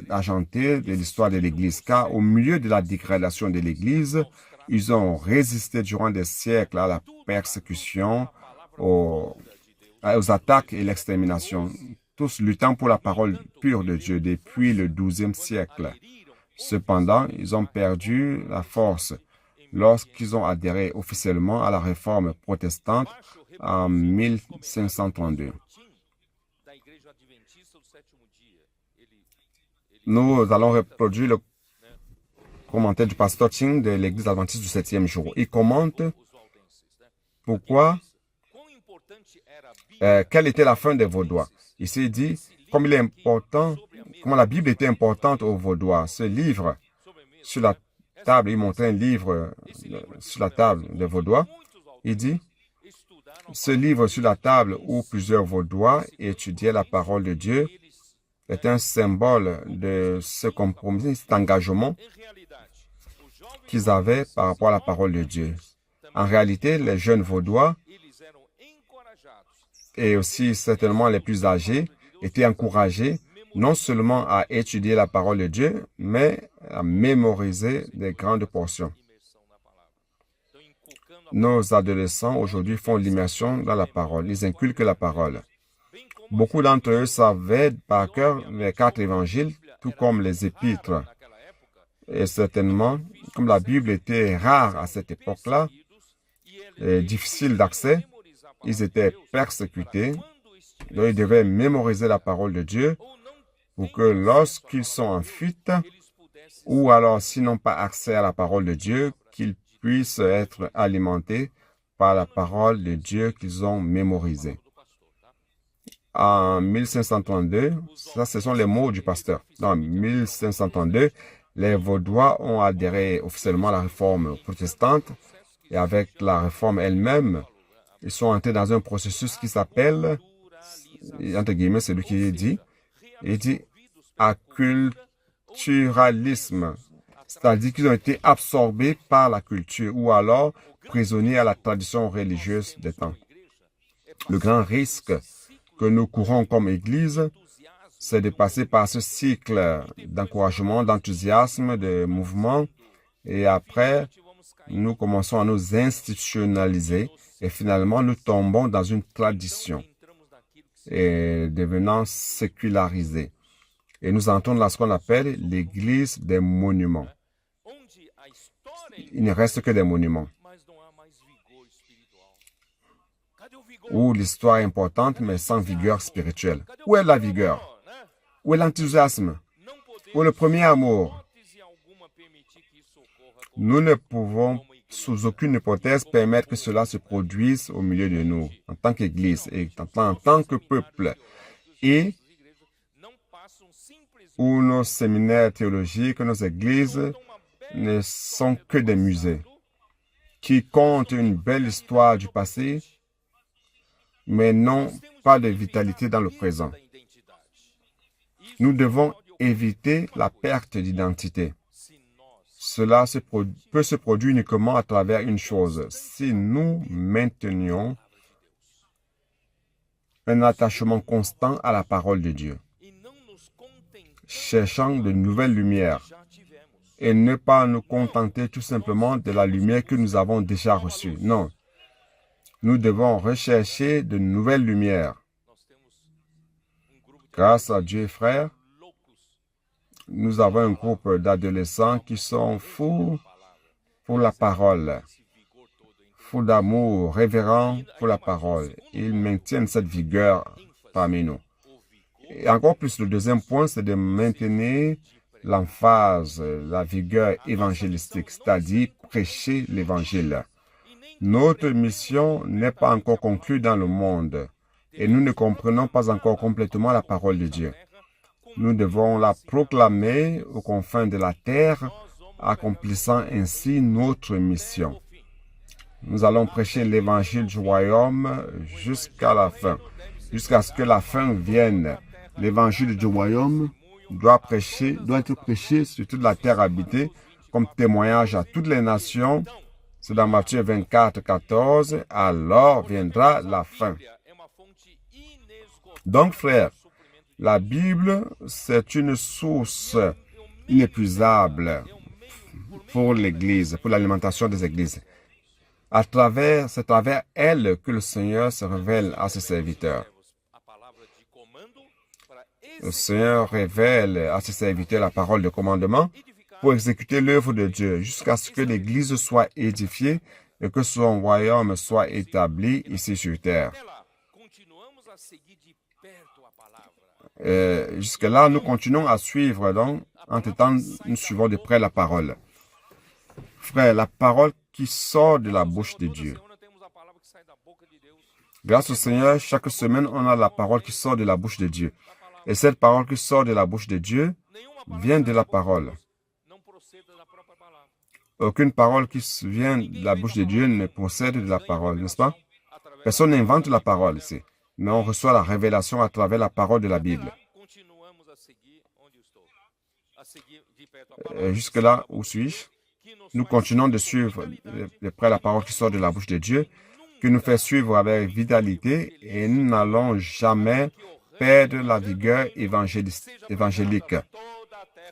argentée de l'histoire de l'Église, car au milieu de la dégradation de l'Église, ils ont résisté durant des siècles à la persécution, aux attaques et l'extermination, tous luttant pour la parole pure de Dieu depuis le XIIe siècle. Cependant, ils ont perdu la force lorsqu'ils ont adhéré officiellement à la réforme protestante en 1532. Nous allons reproduire le commentaire du pasteur Ching de l'Église adventiste du 7e jour. Il commente pourquoi, quelle était la fin des Vaudois. Ici, il dit, comme il est important, comment la Bible était importante aux Vaudois. Ce livre sur la table, il montrait un livre sur la table des Vaudois. Il dit, ce livre sur la table où plusieurs Vaudois étudiaient la parole de Dieu est un symbole de ce compromis, cet engagement qu'ils avaient par rapport à la parole de Dieu. En réalité, les jeunes Vaudois et aussi certainement les plus âgés étaient encouragés non seulement à étudier la parole de Dieu, mais à mémoriser des grandes portions. Nos adolescents aujourd'hui font l'immersion dans la parole. Ils inculquent la parole. Beaucoup d'entre eux savaient par cœur les 4 évangiles, tout comme les épîtres. Et certainement, comme la Bible était rare à cette époque-là, et difficile d'accès, ils étaient persécutés. Donc, ils devaient mémoriser la parole de Dieu pour que lorsqu'ils sont en fuite, ou alors s'ils n'ont pas accès à la parole de Dieu, qu'ils puissent être alimentés par la parole de Dieu qu'ils ont mémorisée. En 1532, ça ce sont les mots du pasteur. En 1532, les Vaudois ont adhéré officiellement à la réforme protestante et avec la réforme elle-même, ils sont entrés dans un processus qui s'appelle, entre guillemets, c'est lui qui dit, il dit acculturalisme, c'est-à-dire qu'ils ont été absorbés par la culture ou alors prisonniers à la tradition religieuse des temps. Le grand risque que nous courons comme Église, c'est de passer par ce cycle d'encouragement, d'enthousiasme, de mouvement, et après, nous commençons à nous institutionnaliser, et finalement, nous tombons dans une tradition, et devenant sécularisés. Et nous entrons dans ce qu'on appelle l'Église des monuments. Il ne reste que des monuments, où l'histoire est importante, mais sans vigueur spirituelle. Où est la vigueur? Où est l'enthousiasme? Où est le premier amour? Nous ne pouvons, sous aucune hypothèse, permettre que cela se produise au milieu de nous, en tant qu'Église et en tant que peuple. Et où nos séminaires théologiques, nos églises ne sont que des musées qui comptent une belle histoire du passé, mais n'ont pas de vitalité dans le présent. Nous devons éviter la perte d'identité. Cela peut se produire uniquement à travers une chose, si nous maintenions un attachement constant à la parole de Dieu, cherchant de nouvelles lumières, et ne pas nous contenter tout simplement de la lumière que nous avons déjà reçue. Non, nous devons rechercher de nouvelles lumières. Grâce à Dieu, frères, nous avons un groupe d'adolescents qui sont fous pour la parole, fous d'amour, révérents pour la parole. Ils maintiennent cette vigueur parmi nous. Et encore plus, le deuxième point, c'est de maintenir l'emphase, la vigueur évangélistique, c'est-à-dire prêcher l'Évangile. Notre mission n'est pas encore conclue dans le monde et nous ne comprenons pas encore complètement la parole de Dieu. Nous devons la proclamer aux confins de la terre, accomplissant ainsi notre mission. Nous allons prêcher l'Évangile du royaume jusqu'à la fin, jusqu'à ce que la fin vienne. L'Évangile du royaume doit être prêché sur toute la terre habitée comme témoignage à toutes les nations. C'est dans Matthieu 24, 14. Alors viendra la fin. Donc, frères, la Bible, c'est une source inépuisable pour l'Église, pour l'alimentation des Églises. C'est à travers elle que le Seigneur se révèle à ses serviteurs. Le Seigneur révèle à ses serviteurs la parole de commandement pour exécuter l'œuvre de Dieu jusqu'à ce que l'Église soit édifiée et que son royaume soit établi ici sur terre. Jusque-là, nous continuons à suivre, donc, entre-temps, nous suivons de près la parole. Frère, la parole qui sort de la bouche de Dieu. Grâce au Seigneur, chaque semaine, on a la parole qui sort de la bouche de Dieu. Et cette parole qui sort de la bouche de Dieu vient de la parole. Aucune parole qui vient de la bouche de Dieu ne procède de la parole, n'est-ce pas? Personne n'invente la parole ici, mais on reçoit la révélation à travers la parole de la Bible. Jusque-là, où suis-je? Nous continuons de suivre de près la parole qui sort de la bouche de Dieu, qui nous fait suivre avec vitalité, et nous n'allons jamais perdre la vigueur évangélique,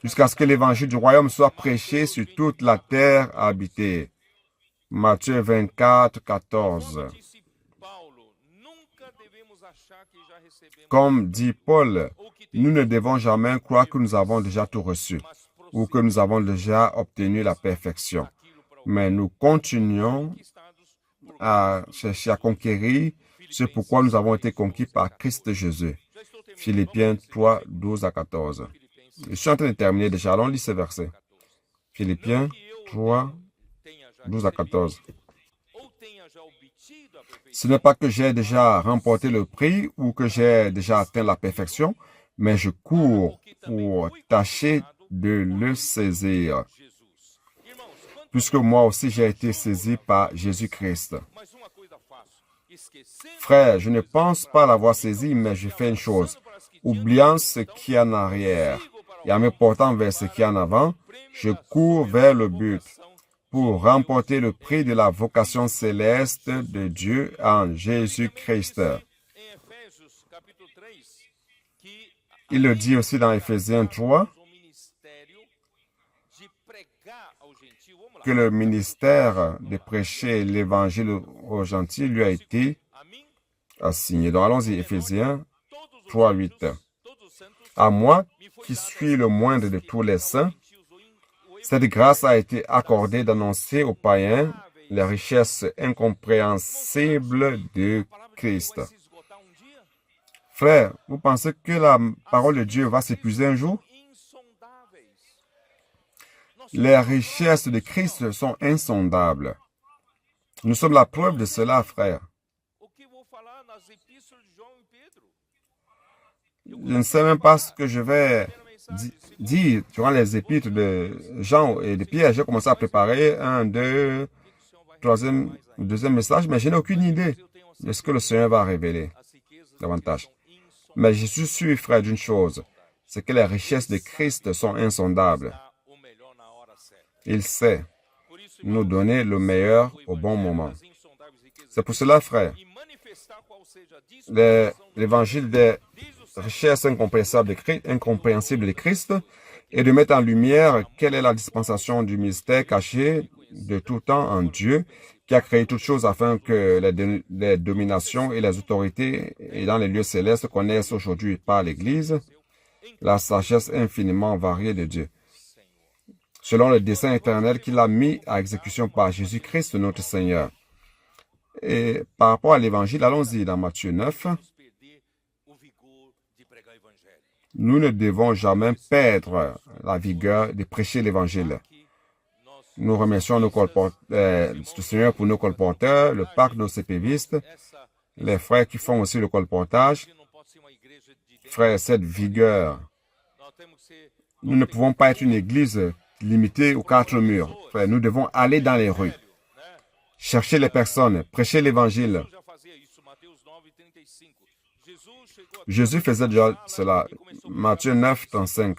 jusqu'à ce que l'évangile du royaume soit prêché sur toute la terre habitée. Matthieu 24, 14. Comme dit Paul, nous ne devons jamais croire que nous avons déjà tout reçu ou que nous avons déjà obtenu la perfection, mais nous continuons à chercher à conquérir ce pourquoi nous avons été conquis par Christ Jésus. Philippiens 3, 12 à 14. Je suis en train de terminer déjà. Allons lire ce verset. Philippiens 3, 12 à 14. Ce n'est pas que j'ai déjà remporté le prix ou que j'ai déjà atteint la perfection, mais je cours pour tâcher de le saisir. Puisque moi aussi j'ai été saisi par Jésus-Christ. Frère, je ne pense pas l'avoir saisi, mais je fais une chose. Oubliant ce qui est en arrière et en me portant vers ce qui est en avant, je cours vers le but pour remporter le prix de la vocation céleste de Dieu en Jésus-Christ. Il le dit aussi dans Éphésiens 3, que le ministère de prêcher l'Évangile aux gentils lui a été assigné. Donc allons-y, Éphésiens 3, 8. À moi, qui suis le moindre de tous les saints, cette grâce a été accordée d'annoncer aux païens les richesses incompréhensibles de Christ. Frère, vous pensez que la parole de Dieu va s'épuiser un jour? Les richesses de Christ sont insondables. Nous sommes la preuve de cela, frère. Je ne sais même pas ce que je vais dit durant les épîtres de Jean et de Pierre, j'ai commencé à préparer un, deux, deuxième message, mais je n'ai aucune idée de ce que le Seigneur va révéler davantage. Mais je suis sûr, frère, d'une chose, c'est que les richesses de Christ sont insondables. Il sait nous donner le meilleur au bon moment. C'est pour cela, frère, l'évangile des richesses incompréhensibles de Christ et de mettre en lumière quelle est la dispensation du mystère caché de tout temps en Dieu qui a créé toutes choses afin que les dominations et les autorités et dans les lieux célestes connaissent aujourd'hui par l'Église la sagesse infiniment variée de Dieu, selon le dessein éternel qu'il a mis à exécution par Jésus-Christ notre Seigneur. Et par rapport à l'Évangile, allons-y dans Matthieu 9. Nous ne devons jamais perdre la vigueur de prêcher l'Évangile. Nous remercions le Seigneur pour nos colporteurs, le parc, nos CPVistes, les frères qui font aussi le colportage. Frères, cette vigueur, nous ne pouvons pas être une église limitée aux 4 murs. Frères, nous devons aller dans les rues, chercher les personnes, prêcher l'Évangile. Jésus faisait déjà cela. Matthieu 9, 35.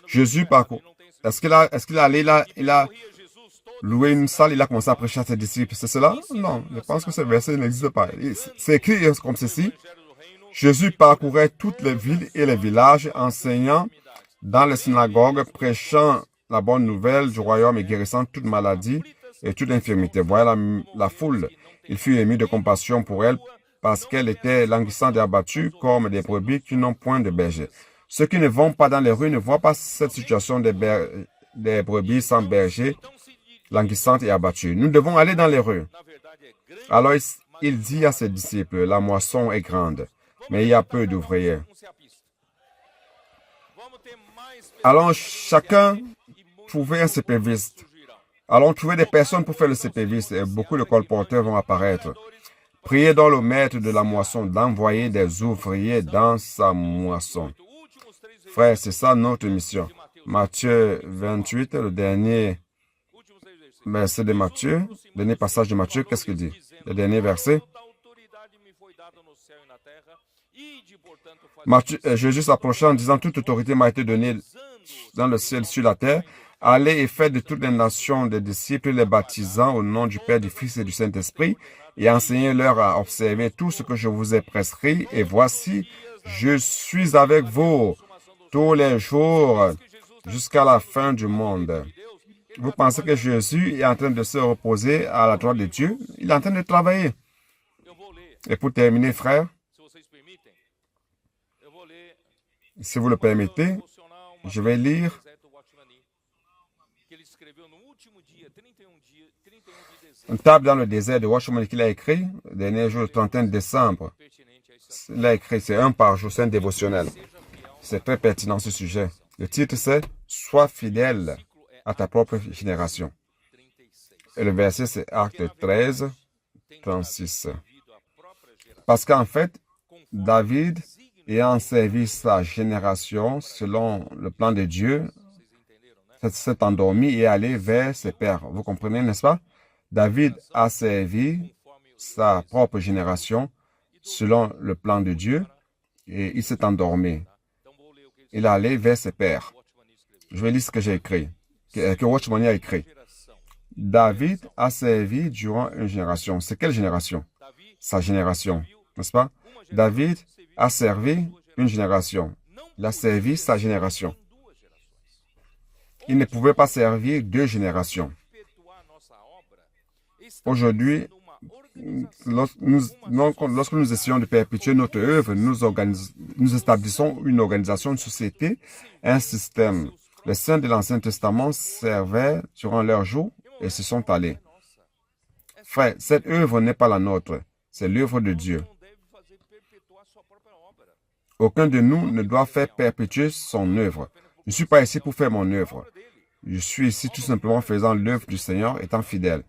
Jésus parcourt. Est-ce qu'il a loué une salle, il a commencé à prêcher à ses disciples? C'est cela? Non, je pense que ce verset n'existe pas. C'est écrit comme ceci. Jésus parcourait toutes les villes et les villages, enseignant dans les synagogues, prêchant la bonne nouvelle du royaume et guérissant toute maladie et toute infirmité. Voyant la foule, il fut ému de compassion pour elle parce qu'elle était languissante et abattue comme des brebis qui n'ont point de berger. Ceux qui ne vont pas dans les rues ne voient pas cette situation des brebis sans berger, languissantes et abattues. Nous devons aller dans les rues. Alors il dit à ses disciples, la moisson est grande, mais il y a peu d'ouvriers. Allons chacun trouver un CPViste. Allons trouver des personnes pour faire le CPViste et beaucoup de colporteurs vont apparaître. Priez donc le maître de la moisson d'envoyer des ouvriers dans sa moisson. Frère, c'est ça notre mission. Matthieu 28, le dernier verset de Matthieu, le dernier passage de Matthieu, qu'est-ce qu'il dit? Le dernier verset. Jésus s'approchant en disant, toute autorité m'a été donnée dans le ciel, sur la terre. Allez et faites de toutes les nations des disciples, les baptisant au nom du Père, du Fils et du Saint-Esprit, et enseignez-leur à observer tout ce que je vous ai prescrit. Et voici, je suis avec vous tous les jours jusqu'à la fin du monde. Vous pensez que Jésus est en train de se reposer à la droite de Dieu? Il est en train de travailler. Et pour terminer, frère, si vous le permettez, je vais lire une table dans le désert de Watchman qu'il a écrit, le dernier jour, le 31 décembre. Il a écrit, c'est un par jour, c'est un dévotionnel. C'est très pertinent ce sujet. Le titre c'est « Sois fidèle à ta propre génération ». Et le verset c'est Acte 13, 36. Parce qu'en fait, David, ayant servi sa génération selon le plan de Dieu, s'est endormi et allé vers ses pères. Vous comprenez, n'est-ce pas? David a servi sa propre génération selon le plan de Dieu et il s'est endormi. Il est allé vers ses pères. Je vais lire ce que j'ai écrit, que Watchman a écrit. David a servi durant une génération. C'est quelle génération? Sa génération, n'est-ce pas? David a servi une génération. Il a servi sa génération. Il ne pouvait pas servir 2 générations. Aujourd'hui, lorsque nous essayons de perpétuer notre œuvre, nous établissons une organisation, une société, un système. Les saints de l'Ancien Testament servaient durant leur jour et se sont allés. Frère, cette œuvre n'est pas la nôtre, c'est l'œuvre de Dieu. Aucun de nous ne doit faire perpétuer son œuvre. Je ne suis pas ici pour faire mon œuvre. Je suis ici tout simplement faisant l'œuvre du Seigneur, étant fidèle.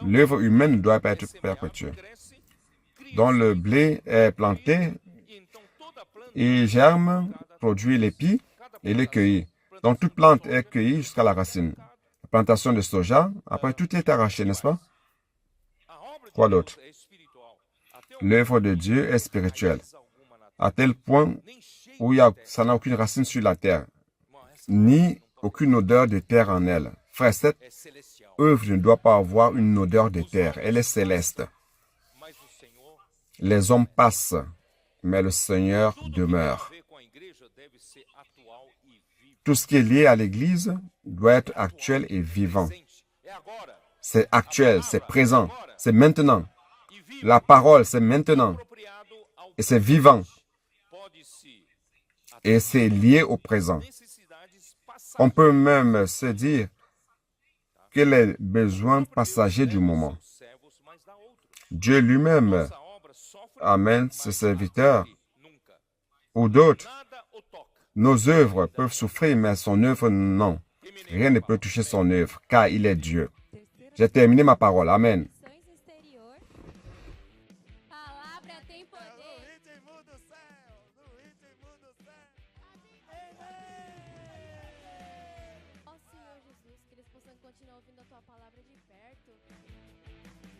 L'œuvre humaine ne doit pas être perpétuée. Donc le blé est planté, Il germe, produit l'épi et il est cueilli. Donc toute plante est cueillie jusqu'à la racine. La plantation de soja, après tout est arraché, n'est-ce pas? Quoi d'autre? L'œuvre de Dieu est spirituelle, à tel point où ça n'a aucune racine sur la terre, ni aucune odeur de terre en elle. Frère, cette œuvre ne doit pas avoir une odeur de terre, elle est céleste. Les hommes passent, mais le Seigneur demeure. Tout ce qui est lié à l'Église doit être actuel et vivant. C'est actuel, c'est présent, c'est maintenant. La parole, c'est maintenant. Et c'est vivant. Et c'est lié au présent. On peut même se dire que les besoins passagers du moment. Dieu lui-même amène ses serviteurs ou d'autres. Nos œuvres peuvent souffrir, mais son œuvre, non. Rien ne peut toucher son œuvre, car il est Dieu. J'ai terminé ma parole. Amen.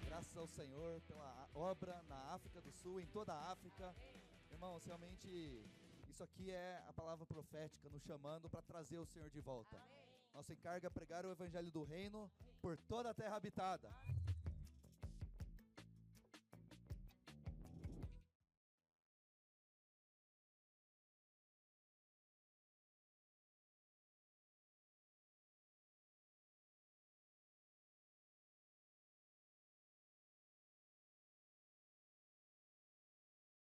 Graças ao Senhor pela obra na África do Sul, em toda a África. Irmãos, realmente isso aqui é a palavra profética nos chamando para trazer o Senhor de volta. Nosso encargo é pregar o evangelho do reino por toda a terra habitada.